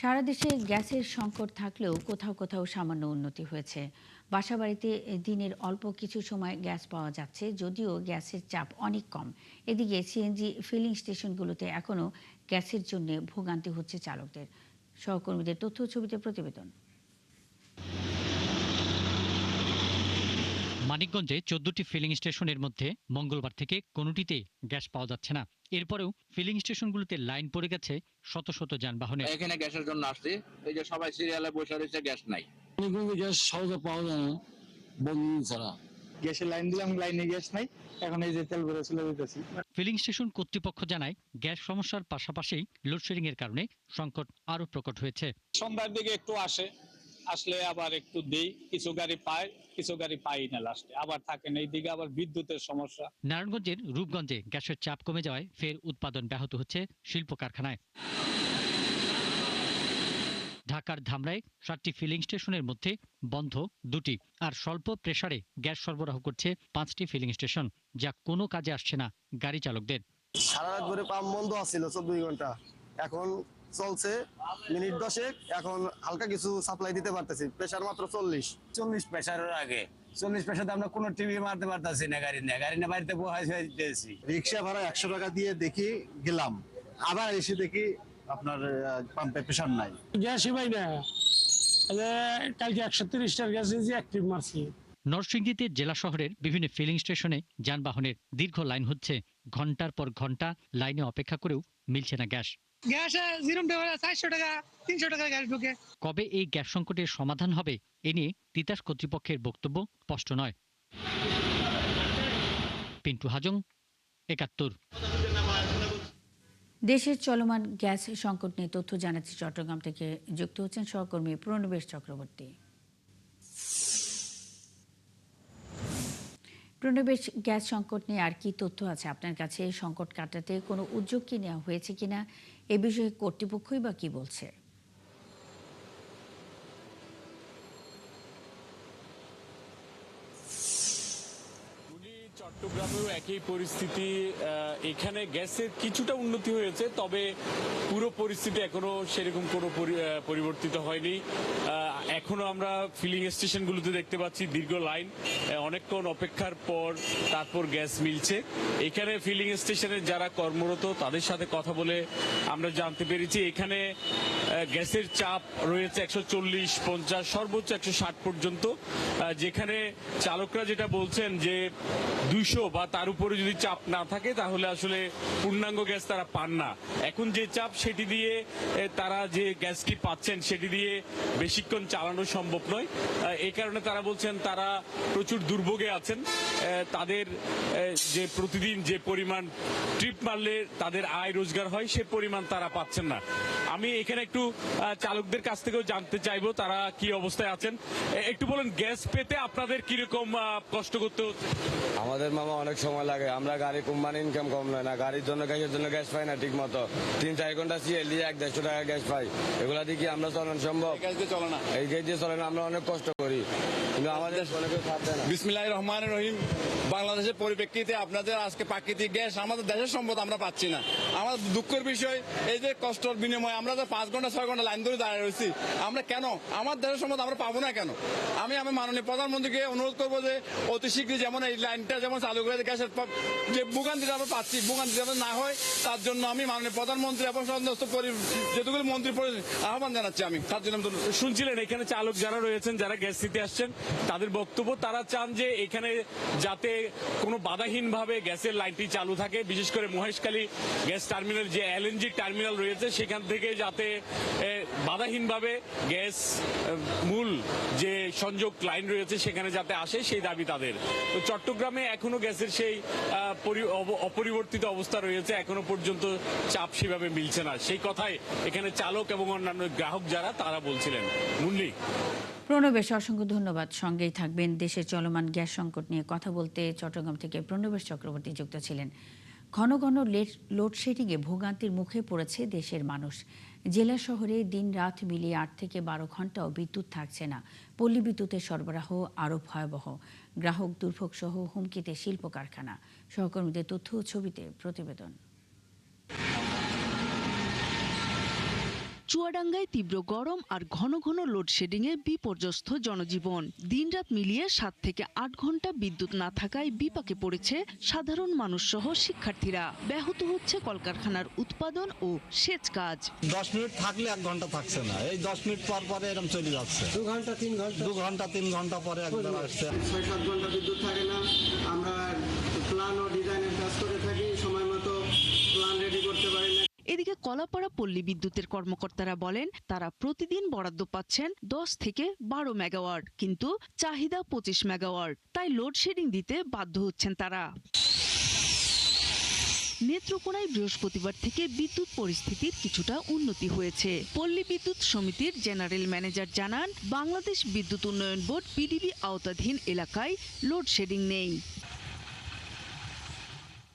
সারা দেশে গ্যাসের সংকট থাকলেও কোথাও কোথাও সামান্য উন্নতি হয়েছে। বাসাবাড়িতে দিনের অল্প কিছু সময় গ্যাস পাওয়া যাচ্ছে, যদিও গ্যাসের চাপ অনেক কম। এদিকে সিএনজি ফিলিং স্টেশনগুলোতে এখনও গ্যাসের জন্য ভোগান্তি হচ্ছে চালকদের। সহকর্মীদের তথ্য ও ছবিতে প্রতিবেদন। মানিকগঞ্জে ১৪টি ফিলিং স্টেশনের মধ্যে মঙ্গলবার থেকে কোনোটিতে গ্যাস পাওয়া যাচ্ছে না। এরপরেও ফিলিং স্টেশনগুলোতে লাইন পড়ে গেছে শত শত যানবাহনে। এখানে গ্যাসের জন্য আসছে, এই যে সবাই সিরিয়ালে বসে রয়েছে, গ্যাস নাই। গ্যাস সহজে পাওয়া যায় না বন্ধ ছাড়া। গ্যাসের লাইন দিলাম, লাইনে গ্যাস নাই, এখন এই যে তেল ভরে চলে যেতেছি। ফিলিং স্টেশন কর্তৃপক্ষ জানায়, গ্যাস সমস্যার পাশাপাশি লোডশেডিং এর কারণে সংকট আরও প্রকট হয়েছে। সন্ধ্যার দিকে একটু আসলে আবার একটু দেই, কিছু গাড়ি পায়, কিছু গাড়ি পাই না, লাস্টে আবার থাকে না। এইদিকে আবার বিদ্যুতের সমস্যা। নারায়ণগঞ্জের রূপগঞ্জে গ্যাসের চাপ কমে যাওয়ায় ফের উৎপাদন ব্যাহত হচ্ছে শিল্প কারখানায়। ঢাকার ধামরায় 7টি ফিলিং স্টেশনের মধ্যে বন্ধ 2টি, আর স্বল্প প্রেসারে গ্যাস সরবরাহ করছে 5টি ফিলিং স্টেশন, যা কোনো কাজে আসছে না গাড়ি চালকদের। সারা রাত ধরে পাম্প বন্ধ আছিল 24 ঘন্টা, এখন চলছে মিনিট 10। এখন হালকা কিছু সাপ্লাই দিতে পারতেছি, প্রেসার মাত্র 40 প্রেসারের আগে 40 প্রেসারে আমরা কোনো টিভি মারতে পারতাছি না, গাড়ি না বাড়িতে বহাই দিতেছি। রিক্সা ভাড়া 100 টাকা দিয়ে দেখি গেলাম, আবার এসে দেখি আপনার পাম্পে প্রেসার নাই, গ্যাসই পাই না। কালকে 130টার গ্যাস অ্যাক্টিভ মারছি। নরসিংদীতে জেলা শহরের বিভিন্ন ফিলিং স্টেশনে যানবাহনের দীর্ঘ লাইন হচ্ছে। ঘন্টার পর ঘন্টা লাইনে অপেক্ষা করেও মিলছে না গ্যাস। গ্যাস যেরকম 400 টাকা 300 টাকা গ্যাস ঢুকে। কবে এই গ্যাস সংকটের সমাধান হবে, এ নিয়ে তিতাস কর্তৃপক্ষের বক্তব্য স্পষ্ট নয়। পিন্টু হাজং, ৭১। দেশের চলমান গ্যাস সংকট নিয়ে তথ্য জানাচ্ছি চট্টগ্রাম থেকে যুক্ত হচ্ছেন সহকর্মী প্রণবেশ চক্রবর্তী। প্রণবেশ, গ্যাস সংকট নিয়ে আর কি তথ্য আছে আপনার কাছে? সংকট কাটাতে কোনো উদ্যোগ কি নেওয়া হয়েছে কিনা, এ বিষয়ে কর্তৃপক্ষই বা কি বলছে? চট্টগ্রামেও একই পরিস্থিতি। এখানে গ্যাসের কিছুটা উন্নতি হয়েছে, তবে পুরো পরিস্থিতি এখনো সেরকম কোনো পরিবর্তিত হয়নি। এখনো আমরা ফিলিং স্টেশনগুলোতে দেখতে পাচ্ছি দীর্ঘ লাইন, অনেকক্ষণ অপেক্ষার পর তারপর গ্যাস মিলছে। এখানে ফিলিং স্টেশনের যারা কর্মরত তাদের সাথে কথা বলে আমরা জানতে পেরেছি এখানে গ্যাসের চাপ রয়েছে 140, 50, সর্বোচ্চ 160 পর্যন্ত, যেখানে চালকরা যেটা বলছেন যে 200 বা তার উপরে যদি চাপ না থাকে তাহলে আসলে পূর্ণাঙ্গ গ্যাস তারা পান না। এখন যে চাপ সেটি দিয়ে তারা যে গ্যাসটি পাচ্ছেন সেটি দিয়ে বেশিক্ষণ চালানো সম্ভব নয়। এই কারণে তারা বলছেন তারা প্রচুর দুর্ভোগে আছেন। তাদের যে প্রতিদিন যে পরিমাণ ট্রিপ মারলে তাদের আয় রোজগার হয় সে পরিমাণ তারা পাচ্ছেন না। আমি এখানে একটু চালকদের কাছ থেকেও জানতে চাইবো তারা কি অবস্থায় আছেন। একটু বলেন, গ্যাস পেতে আপনাদের কিরকম কষ্ট করতে হচ্ছে? আমাদের মামা অনেক সময় লাগে, আমরা গাড়ি কোম্পানি ইনকাম কম নয় না, গাড়ির জন্য গ্যাসের জন্য গ্যাস পাই না ঠিক মতো। 3-4 ঘন্টা সিএল দিয়ে 150 টাকা গ্যাস পাই, এগুলা দিয়ে কি আমরা চলানো সম্ভব? চলে না, এই গ্যাস দিয়ে চলে না, আমরা অনেক কষ্ট করি, কিন্তু আমাদের বিসমিল্লাহির রহমানির রহিম। বাংলাদেশের পরিপ্রেক্ষিতে আপনাদের আজকে প্রাকৃতিক গ্যাস আমাদের দেশের সম্পদ আমরা পাচ্ছি না। আমাদের দুঃখের বিষয় এই যে কষ্টের বিনিময়ে আমরা যে 5 ঘন্টা 6 ঘন্টা লাইন ধরে দাঁড়িয়ে রয়েছি, আমরা কেন আমার দেশের সম্পদ আমরা পাবো না কেন? আমি মাননীয় প্রধানমন্ত্রীকে অনুরোধ করবো যে অতি শীঘ্রই যেমন এই লাইনটা যেমন চালু করে গ্যাসের যে ভোগান্তিটা আমরা পাচ্ছি, ভোগান্তি যেমন না হয় তার জন্য আমি মাননীয় প্রধানমন্ত্রী এবং সমস্ত যেটুকু মন্ত্রী আহ্বান জানাচ্ছি। আমি তার জন্য শুনছিলেন এখানে চালক যারা রয়েছেন, যারা গ্যাস দিতে আসছেন, তাদের বক্তব্য তারা চান যে এখানে যাতে কোনো বাধাহীনভাবে গ্যাসের লাইনটি চালু থাকে, বিশেষ করে মহেশখালী গ্যাস টার্মিনাল যে এলএনজি টার্মিনাল রয়েছে সেখান থেকে যাতে বাধাহীনভাবে গ্যাস মূল যে সংযোগ লাইন রয়েছে সেখানে যাতে আসে, সেই দাবি তাদের। তো চট্টগ্রামে এখনো গ্যাসের সেই অপরিবর্তিত অবস্থা রয়েছে, এখনো পর্যন্ত চাপ সেভাবে মিলছে না, সেই কথাই এখানে চালক এবং অন্যান্য গ্রাহক যারা তারা বলছিলেন। মুন্নি, প্রণবেশ, অসংখ্য ধন্যবাদ। সঙ্গেই থাকবেন। দেশের চলমান গ্যাস সংকট নিয়ে কথা বলতে চট্টগ্রাম থেকে প্রণবেশ চক্রবর্তী যুক্ত ছিলেন। ঘন ঘন লোডশেডিংয়ে ভোগান্তির মুখে পড়েছে দেশের মানুষ। জেলা শহরে দিন রাত মিলিয়ে 8 থেকে 12 ঘন্টাও বিদ্যুৎ থাকছে না। পল্লী বিদ্যুতের সরবরাহ আরও ভয়াবহ। গ্রাহক দুর্ভোগ সহ হুমকিতে শিল্প কারখানা। সহকর্মীদের তথ্য ও ছবিতে প্রতিবেদন। চুয়াডাঙ্গায় তীব্র গরম আর ঘন ঘন লোডশেডিংয়ে বিপর্যস্ত জনজীবন। দিনরাত মিলিয়ে 7 থেকে 8 ঘন্টা বিদ্যুৎ না থাকায় বিপাকে পড়েছে সাধারণ মানুষ সহ শিক্ষার্থীরা। ব্যাহত হচ্ছে কলকারখানার উৎপাদন ও সেচ কাজ। 10 মিনিট থাকলে 1 ঘন্টা থাকছে না, এই 10 মিনিট পর পরে এরকম চলে যাচ্ছে। 2 ঘন্টা 3 ঘন্টা পরে একবার আসছে। 6-7 ঘন্টা বিদ্যুৎ থাকে না। আমরা প্ল্যান ও ডিজাইনের কাজ করে থাকি, সময় মতো প্ল্যান রেডি করতে পারি না। এদিকে কলাপাড়া পল্লী বিদ্যুতের কর্মকর্তারা বলেন, তারা প্রতিদিন বরাদ্দ পাচ্ছেন 10 থেকে 12 মেগাওয়াট, কিন্তু চাহিদা 25 মেগাওয়াট। তাই লোডশেডিং দিতে বাধ্য হচ্ছেন তারা। নেত্রকোনায় বৃহস্পতিবার থেকে বিদ্যুৎ পরিস্থিতির কিছুটা উন্নতি হয়েছে। পল্লী বিদ্যুৎ সমিতির জেনারেল ম্যানেজার জানান, বাংলাদেশ বিদ্যুৎ উন্নয়ন বোর্ড পিডিবি আওতাধীন এলাকায় লোডশেডিং নেই।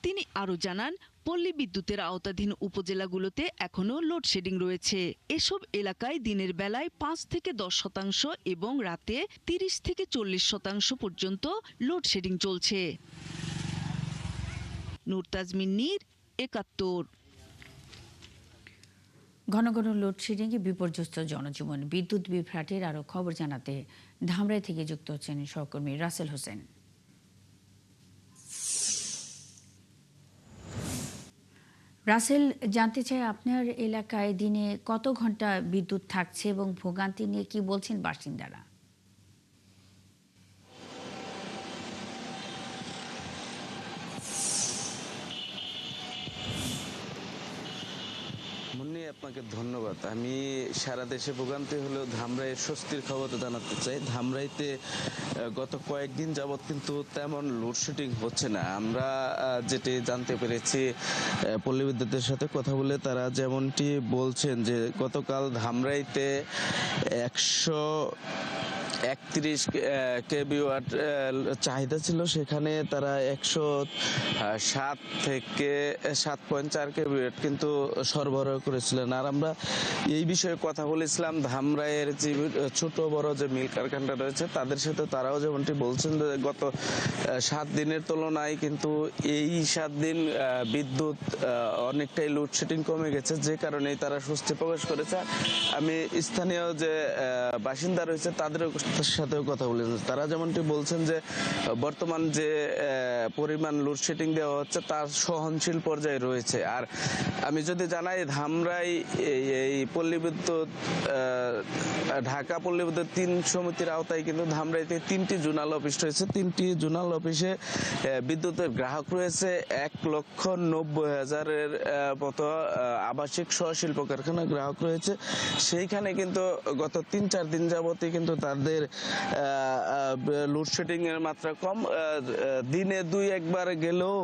তিনি আরও জানান, পল্লী বিদ্যুতের আওতাধীন উপজেলাগুলোতে এখনও লোডশেডিং রয়েছে। এসব এলাকায় দিনের বেলায় 5 থেকে 10% এবং রাতে 30 থেকে 40% পর্যন্ত লোডশেডিং চলছে। নূর তাজমিন নীর, 71। ঘন ঘন লোডশেডিংয়ে বিপর্যস্ত জনজীবন। বিদ্যুৎ বিভ্রাটের আরও খবর জানাতে ধামরাই থেকে যুক্ত হচ্ছেন সহকর্মী রাসেল হোসেন। রাসেল, জানতে চাই আপনার এলাকায় দিনে কত ঘন্টা বিদ্যুৎ থাকছে এবং ভোগান্তি নিয়ে কি বলছেন বাসিন্দারা? মুন্নি, আপনাকে ধন্যবাদ। আমি সারা দেশে ভোগান্তি হলেও ধামরাইয়ের স্বস্তির খবর জানাতে চাই। ধামরাইতে গত কয়েকদিন যাবৎ কিন্তু তেমন লোডশেডিং হচ্ছে না। আমরা যেটি জানতে পেরেছি পল্লী বিদ্যুতের সাথে কথা বলে, তারা যেমনটি বলছেন যে গতকাল ধামরাইতে 131 কেভিওয়াট চাহিদা ছিল, সেখানে তারা 107 থেকে 7.4 কেভিওয়াট কিন্তু সরবরাহ করেছিলেন। আর আমরা এই বিষয়ে কথা বলেছিলাম ধামরাইয়ের যে ছোট বড় যে মিল কারখানা রয়েছে তাদের সাথে, তারাও যেমনটি বলছেন যে গত 7 দিনের তুলনায় কিন্তু এই 7 দিন বিদ্যুৎ অনেকটাই লোডশেডিং কমে গেছে, যে কারণেই তারা স্বস্তি প্রকাশ করেছে। আমি স্থানীয় যে বাসিন্দা রয়েছে তাদের সাথেও কথা বলেছেন। তারা যেমনটি বলছেন যে বর্তমান যে পরিমাণ লোডশেডিং দেওয়া হচ্ছে তার সহনশীল পর্যায়ে রয়েছে। আর আমি যদি জানাই, ধামরাই এই পল্লী বিদ্যুৎ ঢাকা পল্লী বিদ্যুৎ 3 সমিতির আওতায় কিন্তু ধামরাইতে 3টি জোনাল অফিস রয়েছে। 3টি জোনাল অফিসে বিদ্যুতের গ্রাহক রয়েছে 1,90,000-এর মতো আবাসিক সহশিল্প কারখানা গ্রাহক রয়েছে। সেইখানে কিন্তু গত 3-4 দিন যাবতই কিন্তু তাদের লোডশেডিং এর মাত্রা কম। দিনে 2-1 গেলেও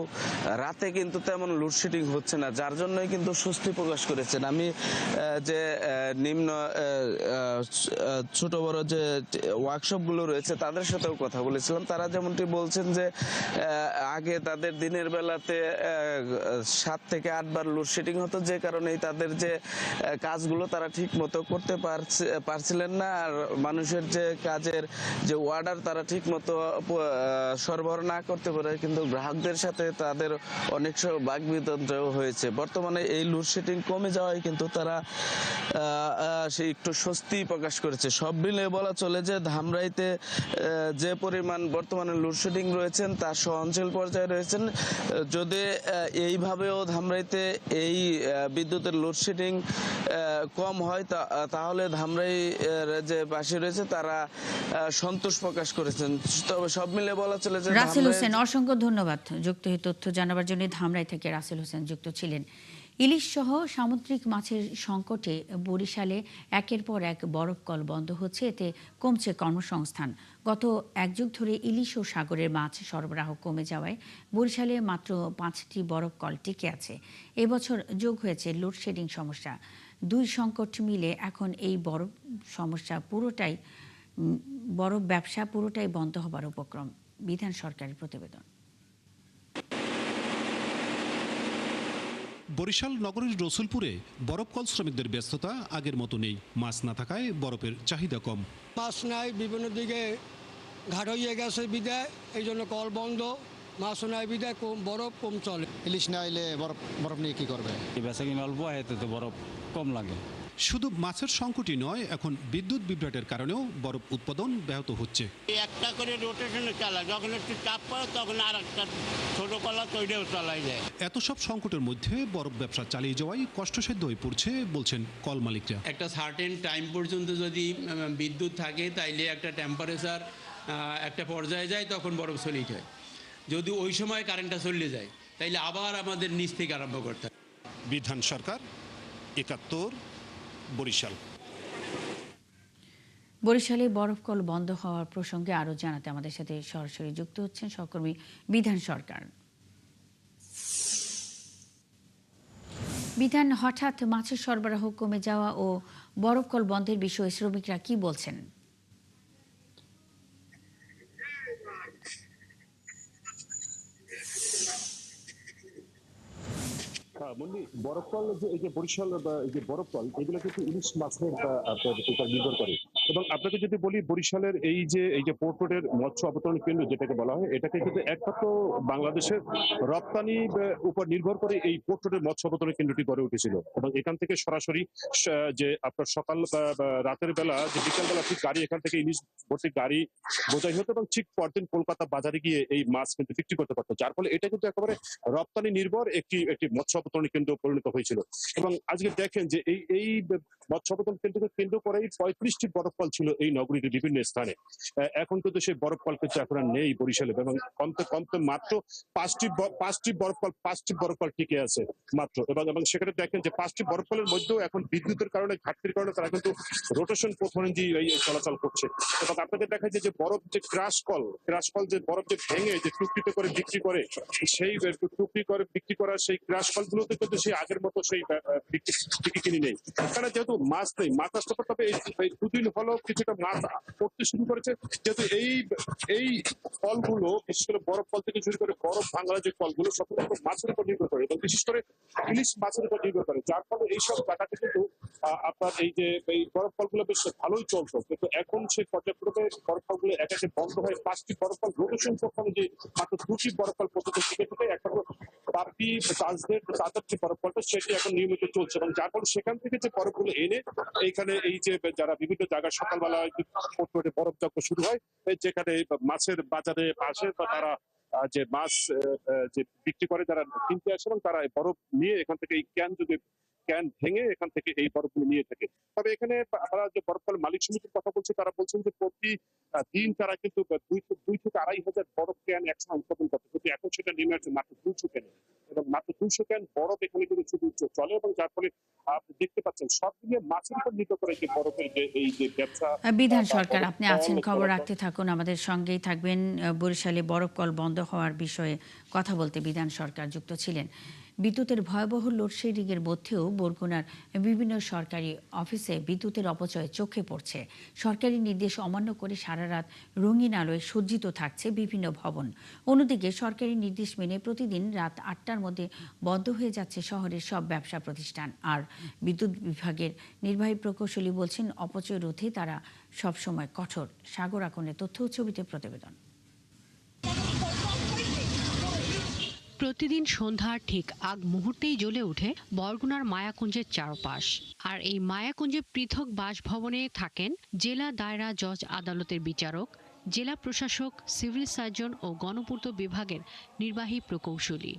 রাতে কিন্তু তেমন লোডশেডিং হচ্ছে না, যার জন্যই কিন্তু স্বস্তি প্রকাশ করেছেন। আমি যে নিম্ন ছোট বড় যে ওয়ার্কশপগুলো রয়েছে তাদের সাথেও কথা বলেছিলাম। তারা যেমনটি বলছেন যে আগে তাদের দিনের বেলাতে 7 থেকে 8 বার লোডশেডিং হতো, যে কারণেই তাদের যে কাজগুলো তারা ঠিক মতো করতে পারছিলেন না। আর মানুষের যে কাজের যে অর্ডার তারা ঠিক মতো সরবরাহ না করতে পারে কিন্তু গ্রাহকদের সাথে তাদের অনেক সময় বাকবিতণ্ডাও হয়েছে। বর্তমানে এই লোডশেডিং কমে যাওয়ায় কিন্তু তারা সেই একটু স্বস্তি প্রকাশ করেছে। সব মিলে বলা চলে যে ধামরাইতে যে পরিমাণ বর্তমানে লোডশেডিং রয়েছেন তার সহনশীল পর্যায়ে রয়েছেন। যদি এইভাবেও ধামরাইতে এই বিদ্যুতের লোডশেডিং কম হয় তাহলে ধামরাই যে বাসী রয়েছে তারা সন্তোষ প্রকাশ করেছেন। তবে সব মিলে বলা চলে যে রাসেল হোসেন, অসংখ্য ধন্যবাদ যুক্ত হয়ে তথ্য জানাবার জন্য। ধামরাই থেকে রাসেল হোসেন যুক্ত ছিলেন। ইলিশ সহ সামুদ্রিক মাছের সংকটে বরিশালে একের পর এক বরফ কল বন্ধ হচ্ছে, এতে কমছে কর্মসংস্থান। গত 1 যুগ ধরে ইলিশ ও সাগরের মাছ সরবরাহ কমে যাওয়ায় বরিশালে মাত্র 5টি বরফ কল টিকে আছে। এবছর যোগ হয়েছে লোডশেডিং সমস্যা। 2 সংকট মিলে এখন এই বরফ ব্যবসা পুরোটাই বন্ধ হবার উপক্রম। বিধান সরকারের প্রতিবেদন। বরিশাল নগরীর রসুলপুরে বরফকল শ্রমিকদের ব্যস্ততা আগের মতো নেই। মাছ না থাকায় বরফের চাহিদা কম। মাছ নাই, বিভিন্ন দিকে ঘাট হয়ে গেছে বিদায়, এই জন্য কল বন্ধ। মাছ নাই বিদায় বরফ কম চলে। ইলিশ না এলে বরফ নিয়ে কি করবে? বেচা কিনা অল্প, এতে তো বরফ কম লাগে। শুধু মাছের সংকটই নয়, এখন বিদ্যুৎ বিভ্রাটের কারণেও বরফ উৎপাদন ব্যাহত হচ্ছে। একটা করে রোটেশনে চালায়, যখন একটু চাপ পড়ে তখন আর একটা ছোট কলা তৈরিও চালাই যায়। এত সব সংকটের মধ্যে বরফ ব্যবসা চালিয়ে যাওয়াই কষ্টসাধ্য হয়ে পড়ছে বলছেন কল মালিকরা। একটা সার্টেন টাইম পর্যন্ত যদি বিদ্যুৎ থাকে তাইলে একটা টেম্পারেচার একটা পর্যায়ে যায়, তখন বরফ সলিড হয়। যদি ওই সময় কারেন্টটা চলে যায় তাইলে আবার আমাদের নিচ থেকে আরম্ভ করতে হয়। বিধান সরকার, ৭১, বরিশাল। বরিশালে বরফকল বন্ধ হওয়ার প্রসঙ্গে আরও জানাতে আমাদের সাথে সরাসরি যুক্ত হচ্ছেন সহকর্মী বিধান সরকার। বিধান, হঠাৎ মাছের সরবরাহ কমে যাওয়া ও বরফকল বন্ধের বিষয়ে শ্রমিকরা কি বলছেন? বরফকল এই যে বরিশাল এই যে বরফকল, এগুলো কিন্তু ইলিশ মাছের উপর নির্ভর করে। এবং আপনাকে যদি বলি, বরিশালের এই যে পোর্ট রোডের মৎস্য অবতরণ কেন্দ্র যেটাকে বলা হয়, এটাকে কিন্তু একমাত্র বাংলাদেশের রপ্তানি উপর নির্ভর করে এই পোর্ট রোডের মৎস্য অবতরণ কেন্দ্রটি গড়ে উঠেছিল। এবং এখান থেকে সরাসরি যে আপনার সকাল বা রাতের বেলা, যে বিকালবেলা ঠিক গাড়ি এখান থেকে ইলিশ ভর্তি গাড়ি বোঝাই হতো এবং ঠিক পরদিন কলকাতা বাজারে গিয়ে এই মাছ কিন্তু বিক্রি করতে পারতো। যার ফলে এটা কিন্তু একেবারে রপ্তানি নির্ভর একটি মৎস্য অবতরণ কেন্দ্র পরিণত হয়েছিল। এবং আজকে দেখেন যে এই মৎস্য অবতরণ কেন্দ্রকে কেন্দ্র করেই 35টি বরফকল ছিল এই নগরীর বিভিন্ন স্থানে। এখন কিন্তু সেই বরফকল কিন্তু এখন আর নেই বরিশালে, এবং কমতে মাত্র 5টি বরফকল টিকে আছে মাত্র। এবং সেখানে দেখেন যে 5টি বরফকলের মধ্যেও এখন বিদ্যুতের কারণে, ঘাটতির কারণে তারা কিন্তু রোটেশন পথ অনুযায়ী চলাচল করছে। এবং আপনাদের দেখা যায় যে বরফ যে ক্রাশ কল যে বরফ যে ভেঙে যে টুকরিতে করে বিক্রি করে, সেই টুকরি করে বিক্রি করা সেই ক্রাশ কলগুলোতে কিন্তু সেই আগের মতো সেই বিক্রি কিনি নেই। কারণ যেহেতু মাছ নেই, মাছ আসতে পারে। তবে এই দুদিন হলো কিছুটা মাছ পড়তে শুরু করেছে, যেহেতু এই ফলগুলো বিশেষ করে বরফ ফল থেকে শুরু করে বরফ ভাঙা যে ফলগুলো সব মাছের উপর নির্ভর করে, এবং বিশেষ করে ইলিশ মাছের উপর নির্ভর করে। যার ফলে এইসব জায়গাতে কিন্তু আপনার এই বরফ ফলগুলো বেশ ভালোই চলতো। কিন্তু এখন সেই পর্যায়ক্রমে বরফ ফলগুলো একাকে বন্ধ হয়। 5টি বরফ ফল রোটেশন করতে যে মাত্র 2টি বরফ ফল পদ্ধতি থেকে এখন বাকি তাদের যে বরফ ফলটা সেটি এখন নিয়মিত চলছে। এবং যার ফলে সেখান থেকে যে বরফগুলো এনে এইখানে এই যে যারা বিভিন্ন জায়গায় সকালবেলা বরফ যজ্ঞ শুরু হয়, যেখানে মাছের বাজারে আসে বা তারা যে মাছ যে বিক্রি করে, যারা কিনতে আসে এবং তারা বরফ নিয়ে এখান থেকে এই ক্যান ভেঙে এখান থেকে এই বরফগুলো নিয়ে থাকে। তবে এখানে আমরা যে বরফকল মালিক সমিতির কথা বলছি, তারা বলছেন যে প্রতিদিন তারা কিন্তু 2 থেকে 2,500 বরফ ক্যান একসাথে উৎপাদন করতে, কিন্তু এখন সেটা নেমে আসছে মাত্র 200 ক্যান। এবং মাত্র 200 ক্যান বরফ এখানে কিন্তু শুধু চলে। এবং যার ফলে আপনি দেখতে পাচ্ছেন সব মিলিয়ে মাছের উপর নির্ভর করে যে বরফের এই যে ব্যবসা। বিধান সরকার, আপনি আছেন, খবর রাখতে থাকুন, আমাদের সঙ্গেই থাকবেন। বরিশালে বরফকল বন্ধ হওয়ার বিষয়ে কথা বলতে বিধান সরকার যুক্ত ছিলেন। বিদ্যুতের ভয়াবহ লোডশেডিং এর মধ্যেও বরগুনার বিভিন্ন সরকারি অফিসে বিদ্যুতের অপচয় চোখে পড়ছে। সরকারি নির্দেশ অমান্য করে সারা রাত রঙিন আলোয় সজ্জিত থাকছে বিভিন্ন ভবন। অন্যদিকে সরকারি নির্দেশ মেনে প্রতিদিন রাত 8টার মধ্যে বন্ধ হয়ে যাচ্ছে শহরের সব ব্যবসা প্রতিষ্ঠান। আর বিদ্যুৎ বিভাগের নির্বাহী প্রকৌশলী বলছেন, অপচয় রোধে তারা সবসময় কঠোর। সাগর আকনের তথ্য ও ছবিতে প্রতিবেদন। প্রতিদিন সন্ধ্যার ঠিক আগ মুহূর্তেই জ্বলে ওঠে বরগুনার মায়াকুঞ্জের চারপাশ। আর এই মায়াকুঞ্জে পৃথক বাসভবনে থাকেন জেলা দায়রা জজ আদালতের বিচারক, জেলা প্রশাসক, সিভিল সার্জন ও গণপূর্ত বিভাগের নির্বাহী প্রকৌশলী।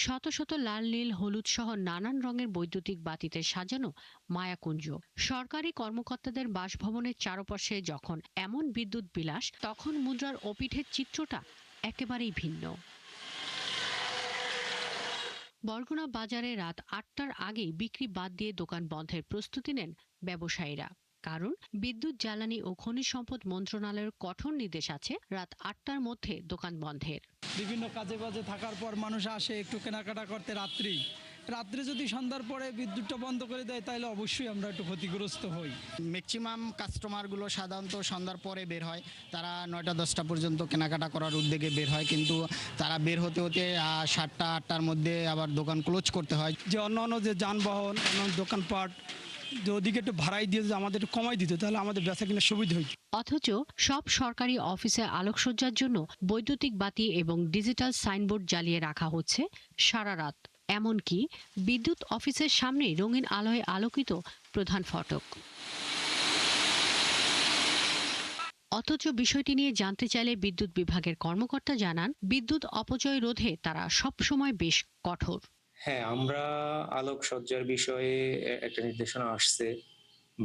শত শত লাল, নীল, হলুদ সহ নানান রঙের বৈদ্যুতিক বাতিতে সাজানো মায়াকুঞ্জ। সরকারি কর্মকর্তাদের বাসভবনের চারপাশে যখন এমন বিদ্যুৎ বিলাস, তখন মুদ্রার ওপিঠের চিত্রটা একেবারেই ভিন্ন। বরগুনা বাজারে রাত 8টার আগেই বিক্রি বাদ দিয়ে দোকান বন্ধের প্রস্তুতি নেন ব্যবসায়ীরা। কারণ বিদ্যুৎ, জ্বালানি ও খনিজ সম্পদ মন্ত্রণালয়ের কঠোর নির্দেশ আছে রাত 8টার মধ্যে দোকান বন্ধের। বিভিন্ন কাজে বাজে থাকার পর মানুষ আসে একটু কেনাকাটা করতে রাত্রে যদি সন্ধ্যার পরে বিদ্যুৎটা বন্ধ করে দেয় তাহলে অবশ্যই আমরা একটু ক্ষতিগ্রস্ত হই। ম্যাক্সিমাম কাস্টমারগুলো সাধারণত সন্ধ্যার পরে বের হয়, তারা 9টা-10টা পর্যন্ত কেনাকাটা করার উদ্যোগে বের হয়, কিন্তু তারা বের হতে 7টা-8টার মধ্যে আবার দোকান ক্লোজ করতে হয়। যে অন্য যে যানবাহন, অন্য দোকানপাট ওদিকে একটু ভাড়াই দিয়ে আমাদের একটু কমাই দিত, তাহলে আমাদের বেচা কিনা সুবিধা হইত। অথচ সব সরকারি অফিসে আলোকসজ্জার জন্য বৈদ্যুতিক বাতি এবং ডিজিটাল সাইনবোর্ড জ্বালিয়ে রাখা হচ্ছে সারা রাত। এমনকি বিদ্যুৎ অফিসের সামনে রঙিন আলোয় আলোকিত প্রধান ফটক। অথচ বিষয়টি নিয়ে জানতে চাইলে বিদ্যুৎ বিভাগের কর্মকর্তা জানান, বিদ্যুৎ অপচয় রোধে তারা সবসময় বেশ কঠোর। হ্যাঁ, আমরা আলোকসজ্জার বিষয়ে একটা নির্দেশনা আসছে,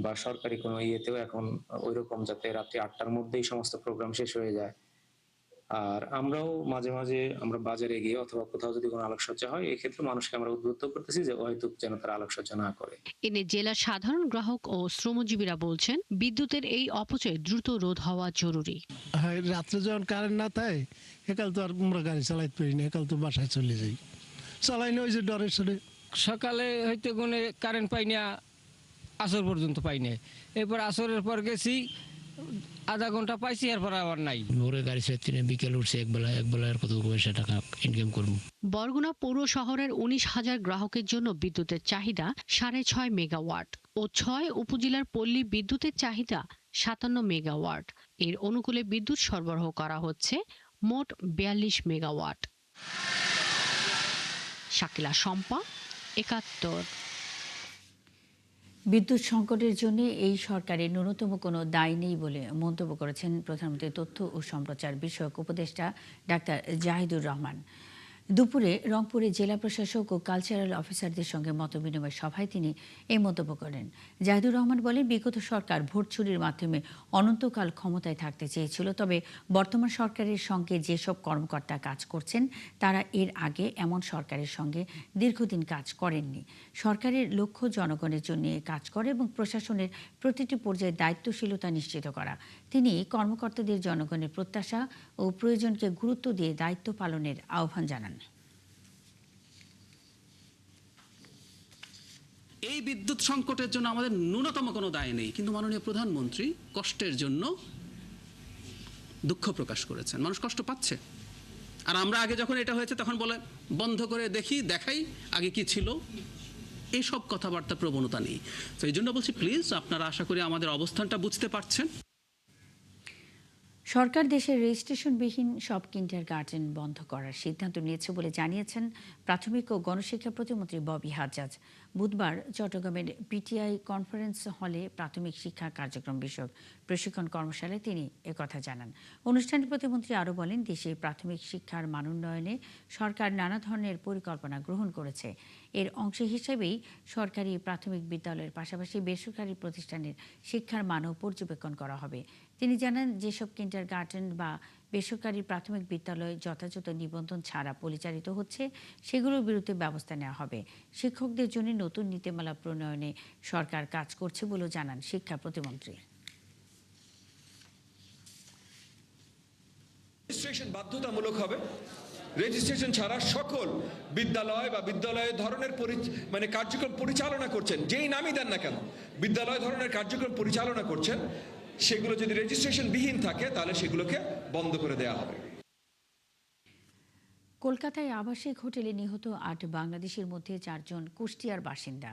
বা সরকারি কোনো ইয়েতেও এখন ওইরকম যাতে রাত্রি 8টার মধ্যেই সমস্ত প্রোগ্রাম শেষ হয়ে যায়। আর আমরাও মাঝে মাঝে আমরা বাজারে গিয়ে অথবা কোথাও যদি কোনো আলোকসজ্জা হয়, এক্ষেত্রে মানুষকে আমরা উদ্বুদ্ধ করতেছি যে হয়তো যেন তারা আলোকসজ্জা না করে। এনে জেলার সাধারণ গ্রাহক ও শ্রমজীবীরা বলছেন, বিদ্যুতের এই অপচয় দ্রুত রোধ হওয়া জরুরি। রাত্রে যখন কারেন্ট না থাকে একাল তো আর আমরা গাড়ি চালাইতে পারি না, একাল তো বাসায় চলে যাই, চালাই না ওই যে ডরে সরে। সকালে হয়তো কোনো কারেন্ট পাই না, আসর পর্যন্ত পাই না, এরপর আসরের পর গেছি আধা ঘন্টা পাইছি, এরপর আবার নাই। ভোরে গাড়ি চালাতে বিকেল উঠছে, একবেলা আর কত পয়সা টাকা ইনকাম করবো। বরগুনা পৌর শহরের 19,000 গ্রাহকের জন্য বিদ্যুতের চাহিদা 6.5 মেগাওয়াট ও 6 উপজেলার পল্লী বিদ্যুতের চাহিদা 57 মেগাওয়াট। এর অনুকূলে বিদ্যুৎ সরবরাহ করা হচ্ছে মোট 42 মেগাওয়াট। শাকিলা শম্পা, 71। বিদ্যুৎ সংকটের জন্য এই সরকারের ন্যূনতম কোনো দায় নেই বলে মন্তব্য করেছেন প্রধানমন্ত্রীর তথ্য ও সম্প্রচার বিষয়ক উপদেষ্টা ডাক্তার জাহিদুর রহমান। দুপুরে রংপুরে জেলা প্রশাসক ও কালচারাল অফিসারদের সঙ্গে মতবিনিময় সভায় তিনি এই মন্তব্য করেন। জাহিদুর রহমান বলেন, বিগত সরকার ভোট চুরির মাধ্যমে অনন্তকাল ক্ষমতায় থাকতে চেয়েছিল, তবে বর্তমান সরকারের সঙ্গে যেসব কর্মকর্তা কাজ করছেন তারা এর আগে এমন সরকারের সঙ্গে দীর্ঘদিন কাজ করেননি। সরকারের লক্ষ্য জনগণের জন্য কাজ করে এবং প্রশাসনের প্রতিটি পর্যায়ে দায়িত্বশীলতা নিশ্চিত করা। তিনি কর্মকর্তাদের জনগণের প্রত্যাশা ও প্রয়োজনকে গুরুত্ব দিয়ে দায়িত্ব পালনের আহ্বান জানান। এই বিদ্যুৎ সংকটের জন্য আমাদের ন্যূনতম কোনো দায় নেই, কিন্তু মাননীয় প্রধানমন্ত্রী কষ্টের জন্য দুঃখ প্রকাশ করেছেন। মানুষ কষ্ট পাচ্ছে, আর আমরা আগে যখন এটা হয়েছে তখন বলে বন্ধ করে দেখাই আগে কি ছিল, এইসব কথাবার্তা প্রবণতা নেই। তো এই জন্য বলছি, প্লিজ আপনারা আশা করি আমাদের অবস্থানটা বুঝতে পারছেন। সরকার দেশের রেজিস্ট্রেশনবিহীন সব কিন্ডারগার্টেন বন্ধ করার সিদ্ধান্ত নিয়েছে বলে জানিয়েছেন প্রাথমিক ও গণশিক্ষা প্রতিমন্ত্রী ববি হাজ্জাজ। বুধবার চট্টগ্রামের পিটিআই কনফারেন্স হলে প্রাথমিক শিক্ষা কার্যক্রম বিষয়ক প্রশিক্ষণ কর্মশালায় তিনি একথা জানান। অনুষ্ঠানে প্রতিমন্ত্রী আরও বলেন, দেশে প্রাথমিক শিক্ষার মান উন্নয়নে সরকার নানা ধরনের পরিকল্পনা গ্রহণ করেছে। এর অংশ হিসেবেই সরকারি প্রাথমিক বিদ্যালয়ের পাশাপাশি বেসরকারি প্রতিষ্ঠানের শিক্ষার মানও পর্যবেক্ষণ করা হবে। তিনি জানান, যেসব কিন্ডারগার্টেন বা বেসরকারি প্রাথমিক বিদ্যালয় যথাযথ নিবন্ধন ছাড়া পরিচালিত হচ্ছে সেগুলোর বিরুদ্ধে ব্যবস্থা নেওয়া হবে। শিক্ষকদের জন্য নতুন নীতিমালা প্রণয়নে সরকার কাজ করছে বলেও জানান শিক্ষা প্রতিমন্ত্রী। রেজিস্ট্রেশন বাধ্যতামূলক হবে। রেজিস্ট্রেশন ছাড়া সকল বিদ্যালয় বা বিদ্যালয়ের ধরনের কার্যক্রম পরিচালনা করছেন, যেই নামই দেন না কেন, বিদ্যালয় ধরনের কার্যক্রম পরিচালনা করছেন, সেগুলো যদি রেজিস্ট্রেশন বিহীন থাকে তাহলে সেগুলোকে বন্ধ করে দেওয়া হবে। কলকাতায় আবাসিক হোটেলে নিহত 8 বাংলাদেশের মধ্যে 4 জন কুষ্টিয়ার বাসিন্দা।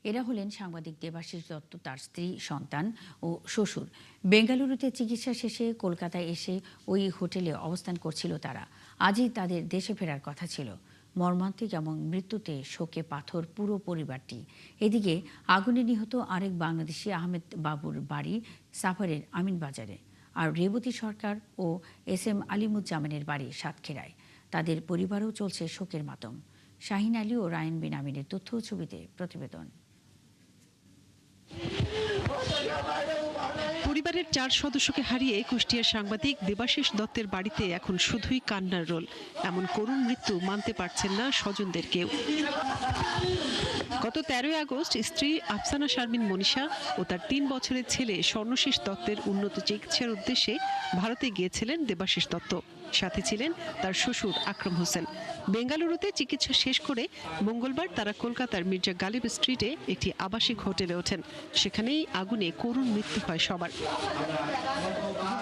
এরা হলেন সাংবাদিক দেবাশিস দত্ত, তার স্ত্রী, সন্তান ও শ্বশুর। বেঙ্গালুরুতে চিকিৎসা শেষে কলকাতায় এসে ওই হোটেলে অবস্থান করছিল তারা। আজই তাদের দেশে ফেরার কথা ছিল। মর্মান্তিক এবং মৃত্যুতে শোকে পাথর পুরো পরিবারটি। এদিকে আগুনে নিহত আরেক বাংলাদেশি আহমেদ বাবুর বাড়ি সাভারের আমিনবাজারে, আর রেবতী সরকার ও SM আলিমুজ্জামানের বাড়ি সাতক্ষীরায়। তাদের পরিবারও চলছে শোকের মাতম। শাহিন আলী ও রায়ন বিন আমিনের তথ্য ছবিতে প্রতিবেদন। পরিবারের 4 সদস্যকে হারিয়ে কুষ্টিয়ার সাংবাদিক দেবাশিস দত্তের বাড়িতে এখন শুধুই কান্নার রোল। এমন করুণ মৃত্যু মানতে পারছেন না স্বজনদের কেউ। গত 13 আগস্ট স্ত্রী আফসানা শারমিন মনীষা ও তার 3 বছরের ছেলে স্বর্ণশীষ দত্তের উন্নত চিকিৎসার উদ্দেশ্যে ভারতে গিয়েছিলেন দেবাশিস দত্ত। সাথে ছিলেন তার শ্বশুর আকরাম হোসেন। বেঙ্গালুরুতে চিকিৎসা শেষ করে মঙ্গলবার তারা কলকাতার মির্জা গালিব স্ট্রিটে একটি আবাসিক হোটেলে ওঠেন। সেখানেই আগুনে করুণ মৃত্যু হয় সবার।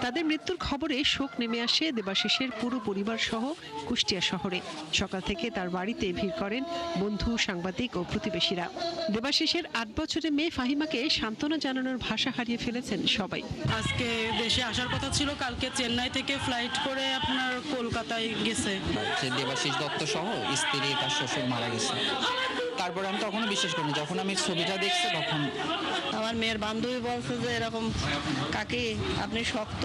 তাদের মৃত্যুর খবরে শোক নেমে আসে দেবাশিসের পুরো পরিবার সহ কুষ্টিয়া শহরে। সকাল থেকে তার বাড়িতে ভিড় করেন বন্ধু, সাংবাদিক ও প্রতিবেশী। বাংলাদেশিরা। দেবাশিসের 8 বছরের মেয়ে ফাহিমাকে সান্ত্বনা জানানোর ভাষা হারিয়ে ফেলেছেন সবাই। আজকে দেশে আসার কথা ছিল, কালকে চেন্নাই থেকে ফ্লাইট করে আপনার কলকাতায় গেছে। দেবাশিস দত্ত সহ স্ত্রী তার শ্বশুর মারা গেছে। তারপরে আমি তখনও বিশ্বাস করিনি, যখন আমি ছবিটা দেখছি তখন আমার মেয়ের বান্ধবী বলছে যে এরকম কাকি আপনি শক্ত